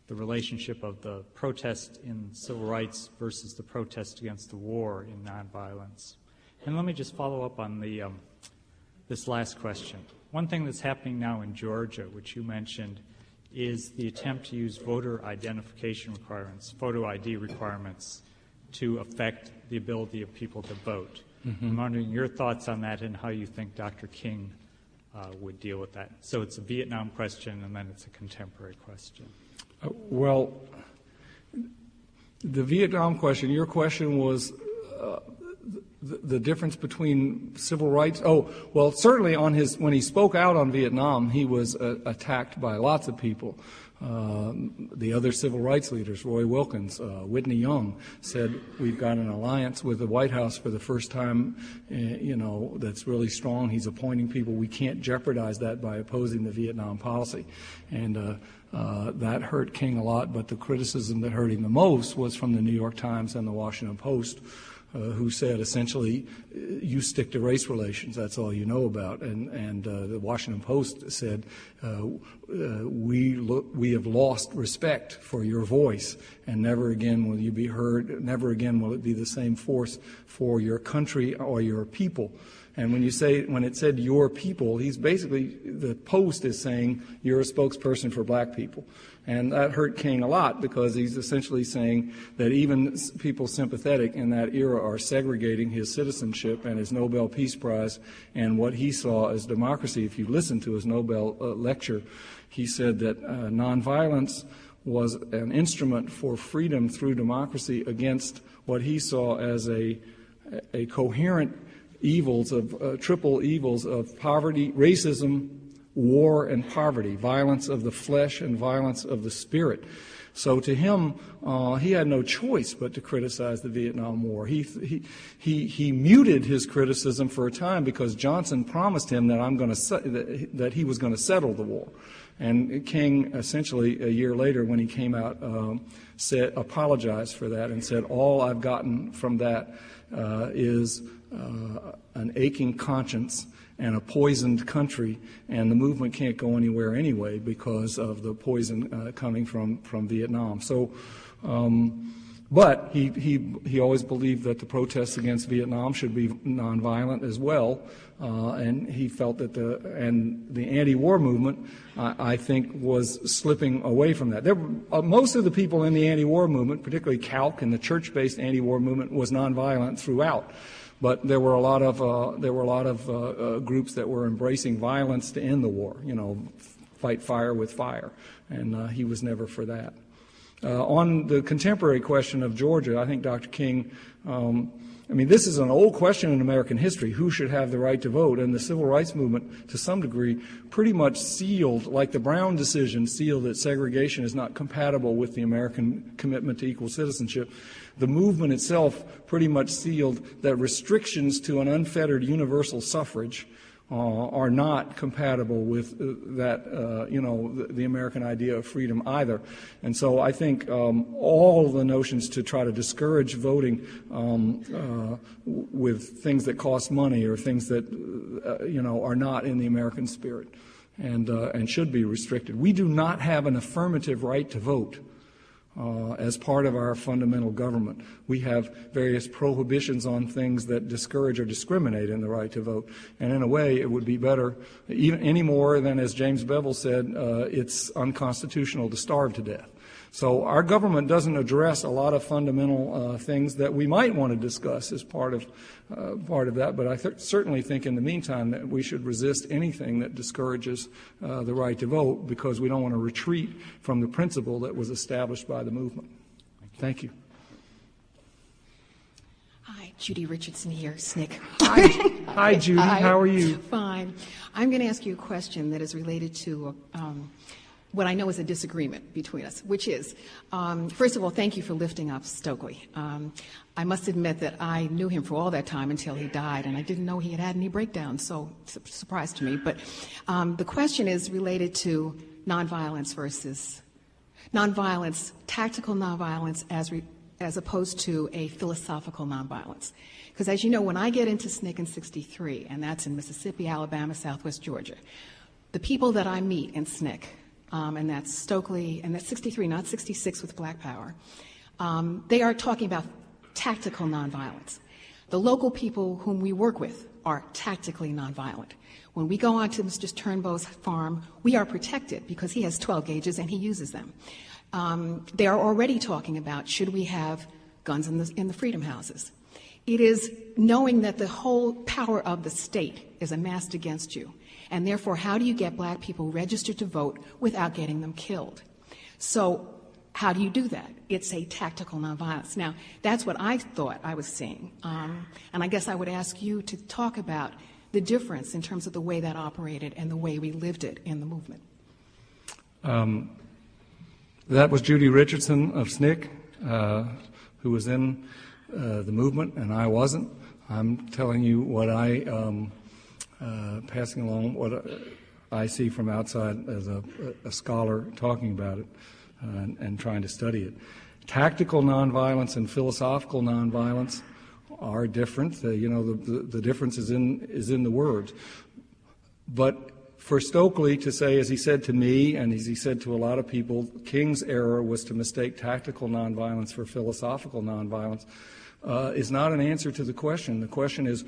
the relationship of the protest in civil rights versus the protest against the war in nonviolence. And let me just follow up on this last question. One thing that's happening now in Georgia, which you mentioned, is the attempt to use voter identification requirements, photo ID requirements, to affect the ability of people to vote. Mm-hmm. I'm wondering your thoughts on that and how you think Dr. King would deal with that. So it's a Vietnam question and then it's a contemporary question. Well, the Vietnam question, your question was the difference between civil rights. Oh, well, certainly when he spoke out on Vietnam, he was attacked by lots of people. The other civil rights leaders, Roy Wilkins, Whitney Young, said we've got an alliance with the White House for the first time, that's really strong. He's appointing people. We can't jeopardize that by opposing the Vietnam policy. And that hurt King a lot, but the criticism that hurt him the most was from the New York Times and the Washington Post, who said essentially, you stick to race relations, that's all you know about. And the Washington Post said, we have lost respect for your voice, and never again will you be heard, never again will it be the same force for your country or your people. And when it said your people, the Post is saying you're a spokesperson for black people. And that hurt King a lot because he's essentially saying that even people sympathetic in that era are segregating his citizenship and his Nobel Peace Prize and what he saw as democracy. If you listen to his Nobel lecture, he said that nonviolence was an instrument for freedom through democracy against what he saw as a coherent triple evils of poverty, racism, war, and poverty, violence of the flesh and violence of the spirit. So to him, he had no choice but to criticize the Vietnam War. He muted his criticism for a time because Johnson promised him that he was going to settle the war. And King, essentially a year later, when he came out, apologized for that and said, all I've gotten from that is an aching conscience and a poisoned country, and the movement can't go anywhere anyway because of the poison coming from Vietnam. So, but he always believed that the protests against Vietnam should be nonviolent as well, and he felt that the anti-war movement, I think, was slipping away from that. Most of the people in the anti-war movement, particularly Calc and the church-based anti-war movement, was nonviolent throughout. But there were a lot of groups that were embracing violence to end the war. Fight fire with fire, and he was never for that. On the contemporary question of Georgia, I think Dr. King. This is an old question in American history: who should have the right to vote? And the civil rights movement, to some degree, pretty much sealed, like the Brown decision, sealed that segregation is not compatible with the American commitment to equal citizenship. The movement itself pretty much sealed that restrictions to an unfettered universal suffrage are not compatible with the American idea of freedom either. And so I think all the notions to try to discourage voting with things that cost money or things that are not in the American spirit and should be restricted. We do not have an affirmative right to vote. As part of our fundamental government. We have various prohibitions on things that discourage or discriminate in the right to vote. And in a way, it would be better, any more than, as James Bevel said, it's unconstitutional to starve to death. So our government doesn't address a lot of fundamental things that we might want to discuss as part of that. But I certainly think in the meantime that we should resist anything that discourages the right to vote, because we don't want to retreat from the principle that was established by the movement. Thank you. Hi, Judy Richardson here, SNCC. Hi, Judy. How are you? Fine. I'm going to ask you a question that is related to what I know is a disagreement between us, which is, first of all, thank you for lifting up Stokely. I must admit that I knew him for all that time until he died, and I didn't know he had had any breakdowns, so it's a surprise to me. But the question is related to nonviolence versus nonviolence, tactical nonviolence as opposed to a philosophical nonviolence. Because as you know, when I get into SNCC in 63, and that's in Mississippi, Alabama, Southwest Georgia, the people that I meet in SNCC, and that's Stokely, and that's 63, not 66 with Black Power, they are talking about tactical nonviolence. The local people whom we work with are tactically nonviolent. When we go on to Mr. Turnbow's farm, we are protected because he has 12 gauges and he uses them. They are already talking about, should we have guns in the freedom houses? It is knowing that the whole power of the state is amassed against you. And therefore, how do you get black people registered to vote without getting them killed? So how do you do that? It's a tactical nonviolence. Now, that's what I thought I was seeing. And I guess I would ask you to talk about the difference in terms of the way that operated and the way we lived it in the movement. That was Judy Richardson of SNCC, who was in the movement, and I wasn't. I'm telling you what passing along what I see from outside as a scholar talking about it and trying to study it. Tactical nonviolence and philosophical nonviolence are different. The difference is in the words. But for Stokely to say, as he said to me and as he said to a lot of people, King's error was to mistake tactical nonviolence for philosophical nonviolence, is not an answer to the question. The question is,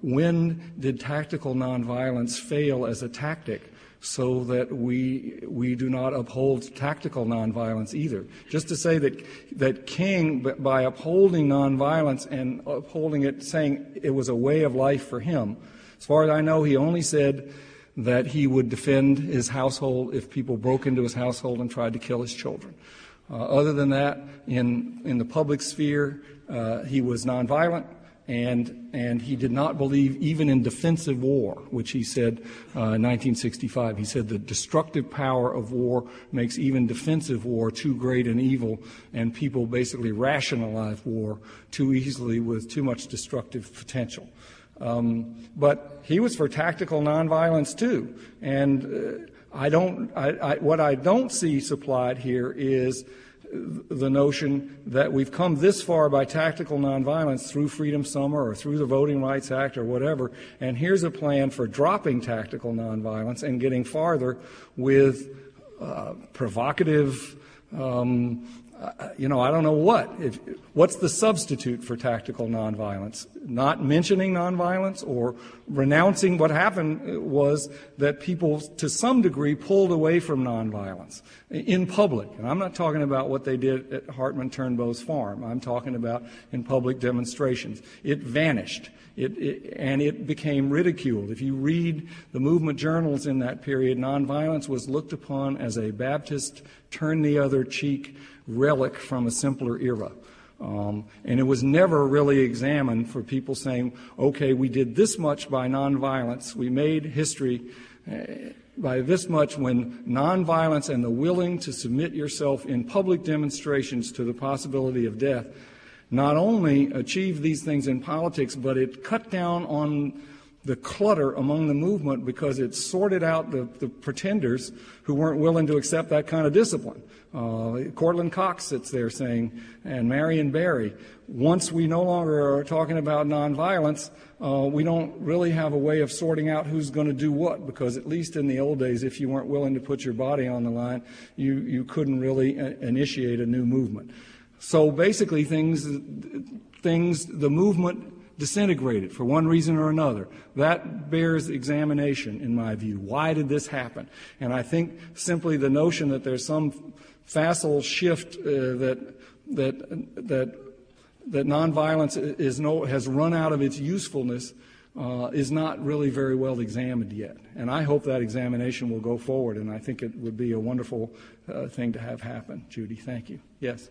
when did tactical nonviolence fail as a tactic so that we do not uphold tactical nonviolence either? Just to say that King, by upholding nonviolence and upholding it, saying it was a way of life for him, as far as I know, he only said that he would defend his household if people broke into his household and tried to kill his children. Other than that, in the public sphere, he was nonviolent, and he did not believe even in defensive war, which he said in 1965. He said the destructive power of war makes even defensive war too great an evil, and people basically rationalize war too easily with too much destructive potential. But he was for tactical nonviolence too, and what I don't see supplied here is the notion that we've come this far by tactical nonviolence through Freedom Summer or through the Voting Rights Act or whatever, and here's a plan for dropping tactical nonviolence and getting farther with provocative, I don't know what's the substitute for tactical nonviolence? Not mentioning nonviolence or renouncing. What happened was that people, to some degree, pulled away from nonviolence in public. And I'm not talking about what they did at Hartman Turnbow's farm. I'm talking about in public demonstrations. It vanished. And it became ridiculed. If you read the movement journals in that period, nonviolence was looked upon as a Baptist turn-the-other-cheek relic from a simpler era. And it was never really examined for people saying, okay, we did this much by nonviolence. We made history by this much when nonviolence and the willing to submit yourself in public demonstrations to the possibility of death not only achieved these things in politics, but it cut down on the clutter among the movement because it sorted out the pretenders who weren't willing to accept that kind of discipline. Cortland Cox sits there saying, and Marion Barry, once we no longer are talking about nonviolence, we don't really have a way of sorting out who's going to do what, because at least in the old days, if you weren't willing to put your body on the line, you couldn't really initiate a new movement. So basically the movement disintegrated for one reason or another. That bears examination, in my view. Why did this happen? And I think simply the notion that there's some facile shift that nonviolence has run out of its usefulness is not really very well examined yet. And I hope that examination will go forward, and I think it would be a wonderful thing to have happen. Judy, thank you. Yes.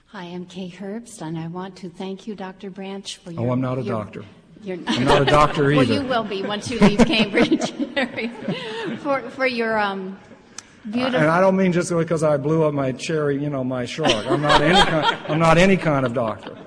Hi, I'm Kay Herbst, and I want to thank you, Dr. Branch, for your... Oh, I'm not a doctor. I'm not a doctor either. Well, you will be once you leave Cambridge. for your beautiful... And I don't mean just because I blew up my cherry, my shark. I'm not any kind of doctor.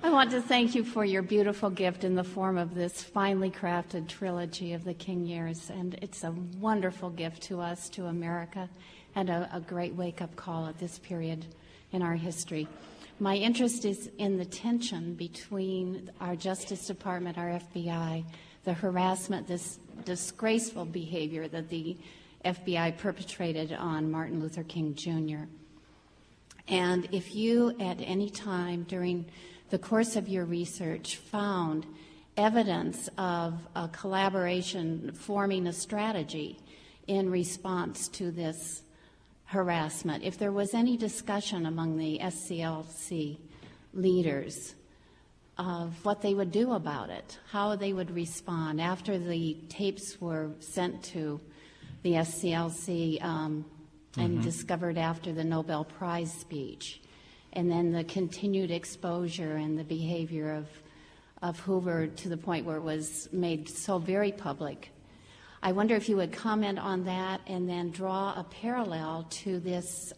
I want to thank you for your beautiful gift in the form of this finely crafted trilogy of the King years, and it's a wonderful gift to us, to America, and a great wake-up call at this period in our history. My interest is in the tension between our Justice Department, our FBI, the harassment, this disgraceful behavior that the FBI perpetrated on Martin Luther King Jr. And if you at any time during the course of your research found evidence of a collaboration forming a strategy in response to this harassment, if there was any discussion among the SCLC leaders of what they would do about it, how they would respond after the tapes were sent to the SCLC and discovered after the Nobel Prize speech, and then the continued exposure and the behavior of Hoover to the point where it was made so very public. I wonder if you would comment on that and then draw a parallel to this,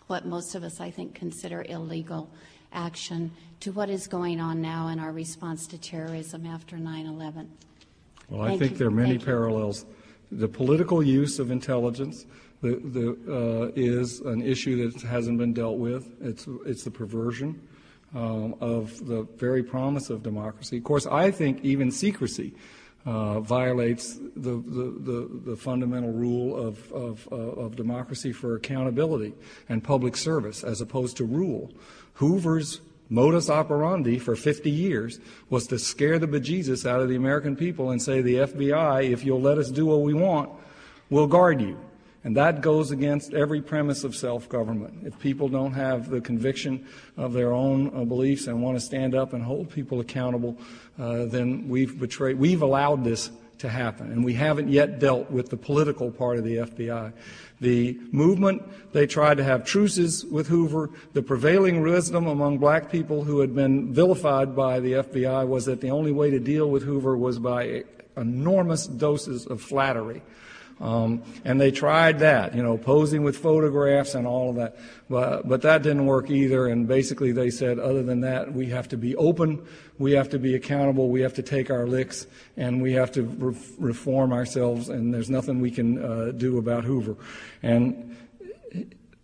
what most of us, I think, consider illegal action, to what is going on now in our response to terrorism after 9/11. Well, I think there are many parallels. The political use of intelligence is an issue that hasn't been dealt with. It's the perversion of the very promise of democracy. Of course, I think even secrecy violates the fundamental rule of democracy for accountability and public service as opposed to rule. Hoover's modus operandi for 50 years was to scare the bejesus out of the American people and say, the FBI, if you'll let us do what we want, we'll guard you. And that goes against every premise of self-government. If people don't have the conviction of their own beliefs and want to stand up and hold people accountable, then we've allowed this to happen. And we haven't yet dealt with the political part of the FBI. The movement, they tried to have truces with Hoover. The prevailing wisdom among black people who had been vilified by the FBI was that the only way to deal with Hoover was by enormous doses of flattery. And they tried that, posing with photographs and all of that. But that didn't work either. And basically they said, other than that, we have to be open, we have to be accountable, we have to take our licks, and we have to reform ourselves, and there's nothing we can do about Hoover. And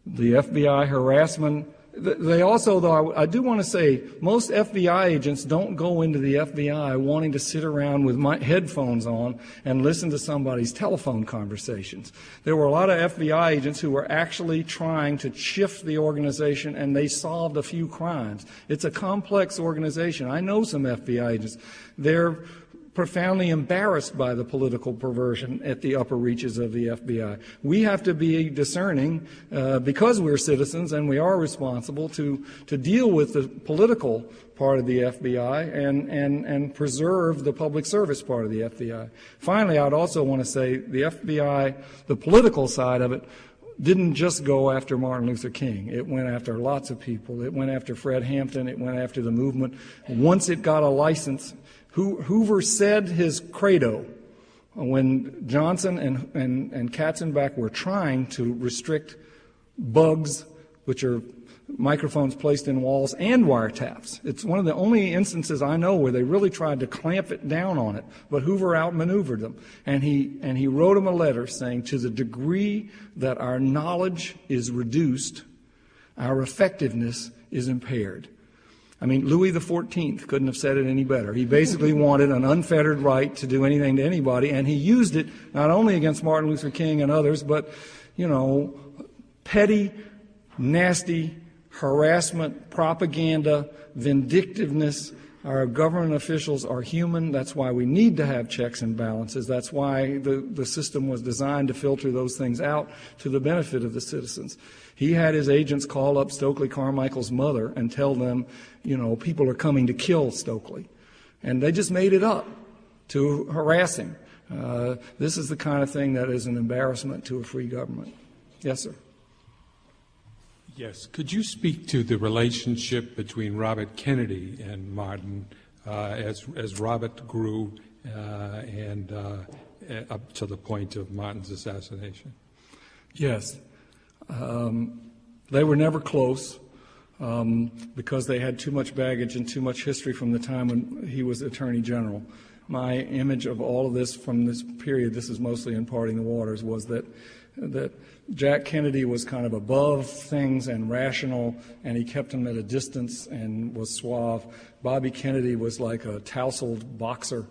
the FBI harassment, they also, though, I do want to say, most FBI agents don't go into the FBI wanting to sit around with my headphones on and listen to somebody's telephone conversations. There were a lot of FBI agents who were actually trying to shift the organization, and they solved a few crimes. It's a complex organization. I know some FBI agents. They're profoundly embarrassed by the political perversion at the upper reaches of the FBI. We have to be discerning because we're citizens and we are responsible to deal with the political part of the FBI and preserve the public service part of the FBI. Finally, I would also want to say the FBI, the political side of it, didn't just go after Martin Luther King. It went after lots of people. It went after Fred Hampton. It went after the movement. Once it got a license, Hoover said his credo when Johnson and Katzenbach were trying to restrict bugs, which are microphones placed in walls, and wiretaps. It's one of the only instances I know where they really tried to clamp it down on it, but Hoover outmaneuvered them. And he wrote them a letter saying, to the degree that our knowledge is reduced, our effectiveness is impaired. I mean, Louis XIV couldn't have said it any better. He basically wanted an unfettered right to do anything to anybody, and he used it not only against Martin Luther King and others, but, petty, nasty harassment, propaganda, vindictiveness, Our government officials are human. That's why we need to have checks and balances. That's why the system was designed to filter those things out to the benefit of the citizens. He had his agents call up Stokely Carmichael's mother and tell them, people are coming to kill Stokely. And they just made it up to harass him. This is the kind of thing that is an embarrassment to a free government. Yes, sir. Yes. Could you speak to the relationship between Robert Kennedy and Martin as Robert grew and up to the point of Martin's assassination? Yes. They were never close because they had too much baggage and too much history from the time when he was Attorney General. My image of all of this from this period, this is mostly in Parting the Waters, was that Jack Kennedy was kind of above things and rational, and he kept them at a distance and was suave. Bobby Kennedy was like a tousled boxer,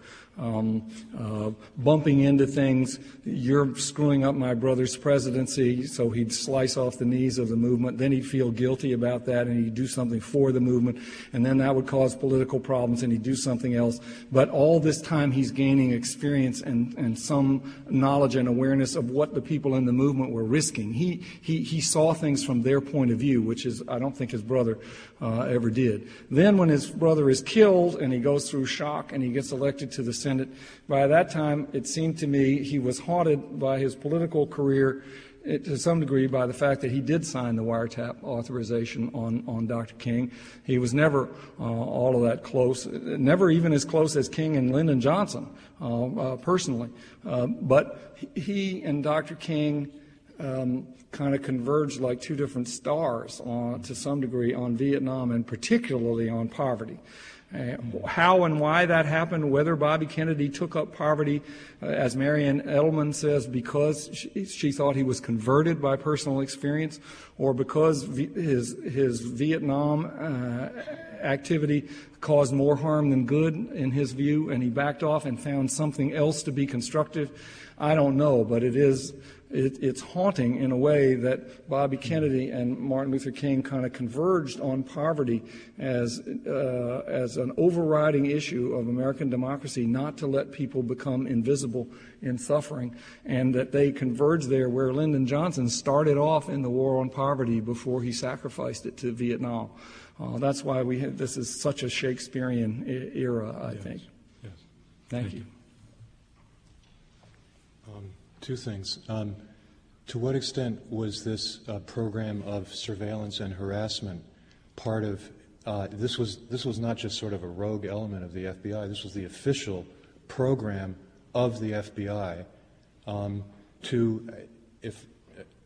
bumping into things. You're screwing up my brother's presidency, so he'd slice off the knees of the movement. Then he'd feel guilty about that, and he'd do something for the movement, and then that would cause political problems, and he'd do something else. But all this time he's gaining experience and some knowledge and awareness of what the people in the movement were risking. He saw things from their point of view, which is I don't think his brother ever did. Then when his brother is killed and he goes through shock and he gets elected to the Senate, by that time it seemed to me he was haunted by his political career to some degree by the fact that he did sign the wiretap authorization on Dr. King. He was never all of that close, never even as close as King and Lyndon Johnson personally. But he and Dr. King kind of converged like two different stars to some degree on Viet Nam and particularly on poverty. How and why that happened, whether Bobby Kennedy took up poverty, as Marianne Edelman says, because she thought he was converted by personal experience, or because his Vietnam activity caused more harm than good in his view, and he backed off and found something else to be constructive, I don't know, but it's haunting in a way that Bobby Kennedy and Martin Luther King kind of converged on poverty as an overriding issue of American democracy, not to let people become invisible in suffering, and that they converged there where Lyndon Johnson started off in the war on poverty before he sacrificed it to Vietnam. That's why this is such a Shakespearean era, I think. Yes. Thank you. Two things. To what extent was this program of surveillance and harassment part of this was not just sort of a rogue element of the FBI. This was the official program of the FBI.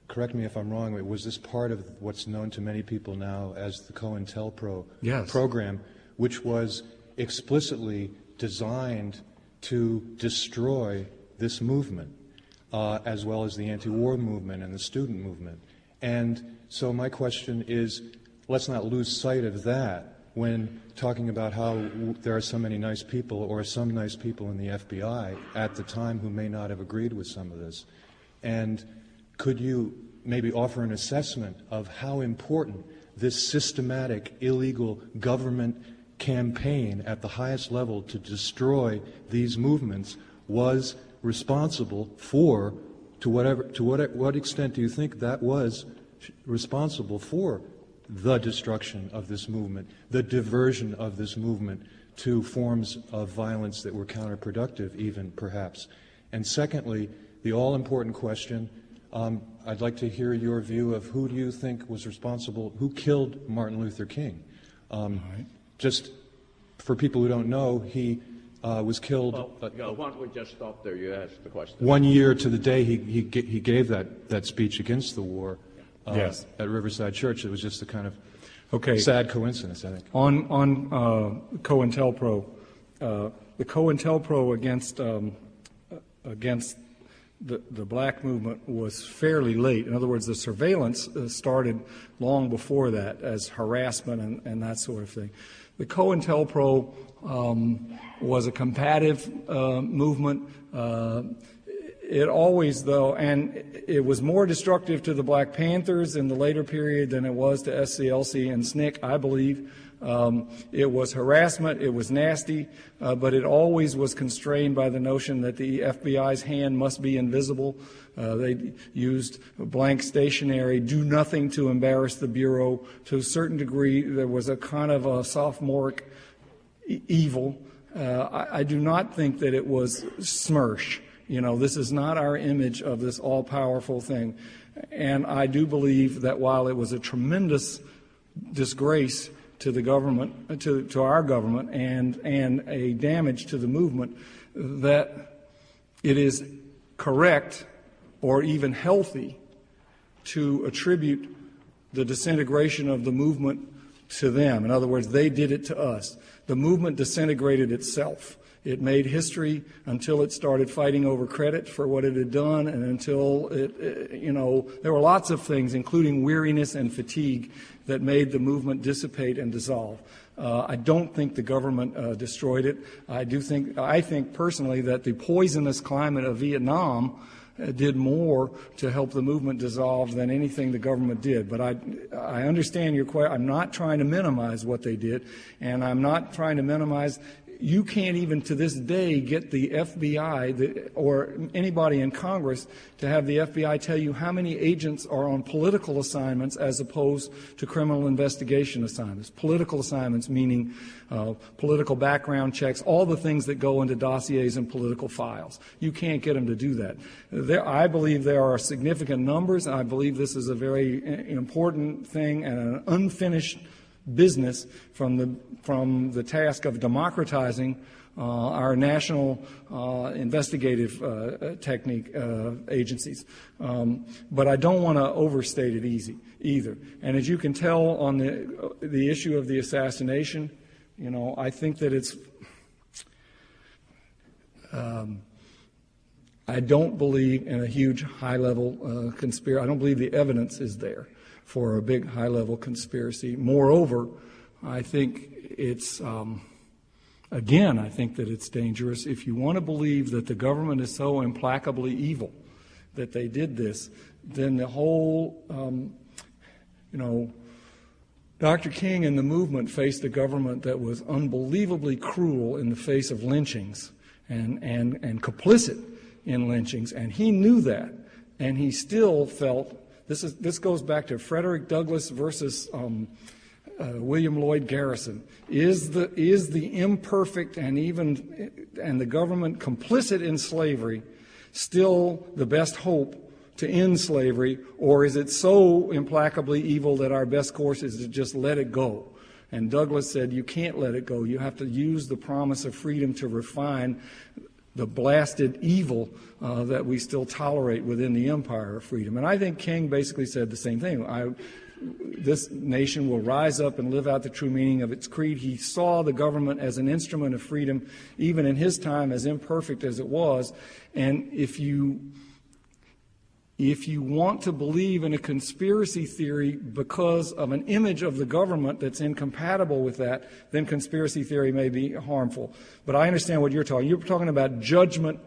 Correct me if I'm wrong, was this part of what's known to many people now as the COINTELPRO program, which was explicitly designed to destroy this movement, as well as the anti-war movement and the student movement? And so my question is, let's not lose sight of that when talking about how there are so many nice people, or some nice people in the FBI at the time who may not have agreed with some of this. And could you maybe offer an assessment of how important this systematic illegal government campaign at the highest level to destroy these movements was responsible for, to what extent do you think that was responsible for the destruction of this movement, the diversion of this movement to forms of violence that were counterproductive even, perhaps? And secondly, the all-important question, I'd like to hear your view of who do you think was responsible, who killed Martin Luther King? Just for people who don't know, he was killed. Why don't we just stop there? You asked the question. 1 year to the day he gave that speech against the war Yes. at Riverside Church. It was just a kind of sad coincidence, I think. On COINTELPRO, the COINTELPRO against the black movement was fairly late. In other words, the surveillance started long before that as harassment and that sort of thing. The COINTELPRO was a combative movement. It always, though, and it was more destructive to the Black Panthers in the later period than it was to SCLC and SNCC, I believe. It was harassment, it was nasty, but it always was constrained by the notion that the FBI's hand must be invisible. They used blank stationery, do nothing to embarrass the Bureau. To a certain degree, there was a kind of a sophomoric evil. I do not think that it was SMERSH. This is not our image of this all-powerful thing. And I do believe that while it was a tremendous disgrace to the government, to our government, and a damage to the movement, that it is correct or even healthy to attribute the disintegration of the movement to them. In other words, they did it to us. The movement disintegrated itself. It made history until it started fighting over credit for what it had done, and until there were lots of things, including weariness and fatigue, that made the movement dissipate and dissolve. I don't think the government destroyed it. I think personally that the poisonous climate of Viet Nam did more to help the movement dissolve than anything the government did. But I understand your question. I'm not trying to minimize what they did, and I'm not trying to minimize. You can't even to this day get the FBI or anybody in Congress to have the FBI tell you how many agents are on political assignments as opposed to criminal investigation assignments. Political assignments meaning political background checks, all the things that go into dossiers and political files. You can't get them to do that. I believe there are significant numbers. I believe this is a very important thing and an unfinished business from the task of democratizing our national investigative technique agencies. But I don't want to overstate it either. And as you can tell on the issue of the assassination, I think that it's I don't believe in a huge high-level conspiracy. I don't believe the evidence is there for a big high-level conspiracy. Moreover, I think it's, I think that it's dangerous. If you want to believe that the government is so implacably evil that they did this, then the whole, Dr. King and the movement faced a government that was unbelievably cruel in the face of lynchings and complicit in lynchings, and he knew that, and he still felt. This goes back to Frederick Douglass versus William Lloyd Garrison. Is the imperfect and the government complicit in slavery still the best hope to end slavery, or is it so implacably evil that our best course is to just let it go? And Douglass said, you can't let it go. You have to use the promise of freedom to refine the blasted evil that we still tolerate within the empire of freedom. And I think King basically said the same thing. This nation will rise up and live out the true meaning of its creed. He saw the government as an instrument of freedom, even in his time, as imperfect as it was. And if you want to believe in a conspiracy theory because of an image of the government that's incompatible with that, then conspiracy theory may be harmful. But I understand what you're talking. You're talking about judgment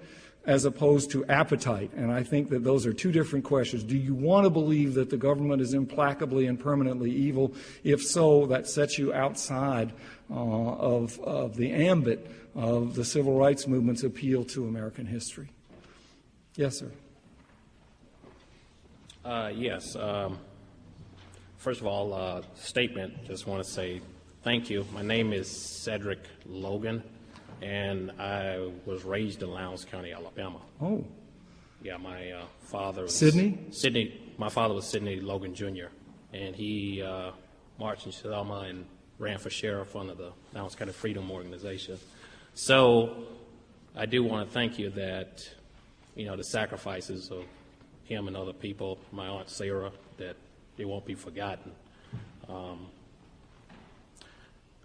as opposed to appetite, and I think that those are two different questions. Do you want to believe that the government is implacably and permanently evil? If so, that sets you outside of the ambit of the civil rights movement's appeal to American history. Yes, sir. Yes. First of all, statement, just want to say thank you. My name is Cedric Logan, and I was raised in Lowndes County, Alabama. Oh. Yeah, my father was... Sidney? My father was Sidney Logan, Jr., and he marched in Selma and ran for sheriff under the Lowndes County Freedom Organization. So I do want to thank you that, the sacrifices of him and other people, my Aunt Sarah, that they won't be forgotten.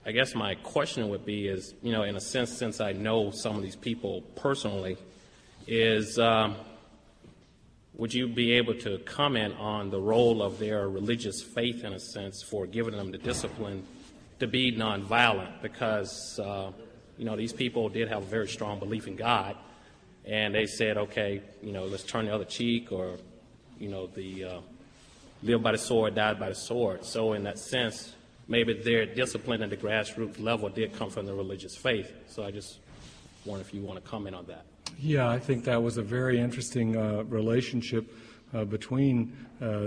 I guess my question would be is, in a sense, since I know some of these people personally, is would you be able to comment on the role of their religious faith, in a sense, for giving them the discipline to be nonviolent? Because, these people did have a very strong belief in God, and they said, okay, let's turn the other cheek, or, the live by the sword, die by the sword. So in that sense, maybe their discipline at the grassroots level did come from the religious faith. So I just wonder if you want to comment on that. Yeah, I think that was a very interesting relationship between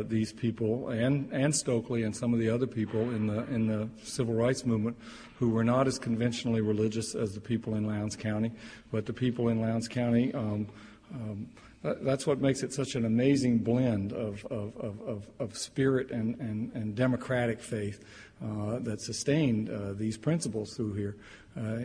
these people and Stokely and some of the other people in the civil rights movement who were not as conventionally religious as the people in Lowndes County, but the people in Lowndes County. That's what makes it such an amazing blend of spirit and democratic faith that sustained these principles through here.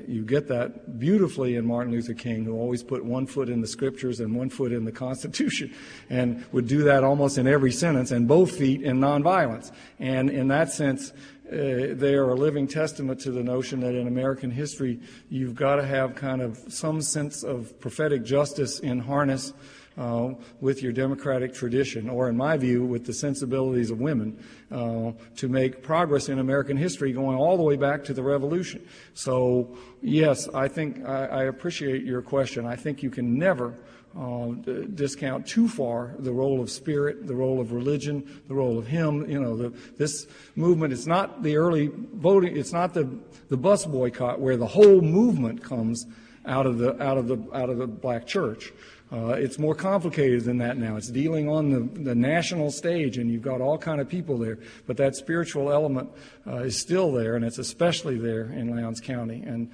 You get that beautifully in Martin Luther King, who always put one foot in the scriptures and one foot in the Constitution, and would do that almost in every sentence, and both feet in nonviolence. And in that sense, they are a living testament to the notion that in American history, you've got to have kind of some sense of prophetic justice in harness with your democratic tradition, or in my view, with the sensibilities of women, to make progress in American history going all the way back to the Revolution. So, yes, I think I appreciate your question. I think you can never discount too far the role of spirit, the role of religion, the role of hymn. This movement, it's not the early voting, it's not the bus boycott where the whole movement comes out of the black church. It's more complicated than that now. It's dealing on the national stage, and you've got all kind of people there. But that spiritual element is still there, and it's especially there in Lowndes County. And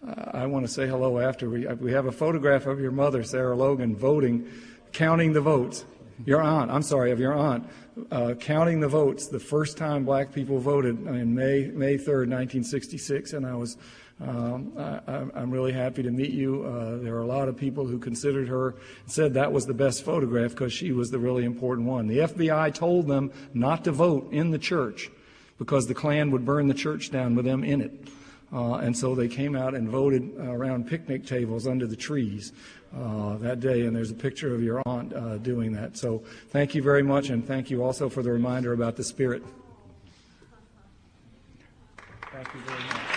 I want to say hello after. We have a photograph of your mother, Sarah Logan, voting, counting the votes. Your aunt, I'm sorry, of your aunt, counting the votes, the first time black people voted in May 3rd, 1966, and I'm really happy to meet you. There are a lot of people who considered her, said that was the best photograph because she was the really important one. The FBI told them not to vote in the church because the Klan would burn the church down with them in it. And so they came out and voted around picnic tables under the trees that day, and there's a picture of your aunt doing that. So thank you very much, and thank you also for the reminder about the spirit. Thank you very much.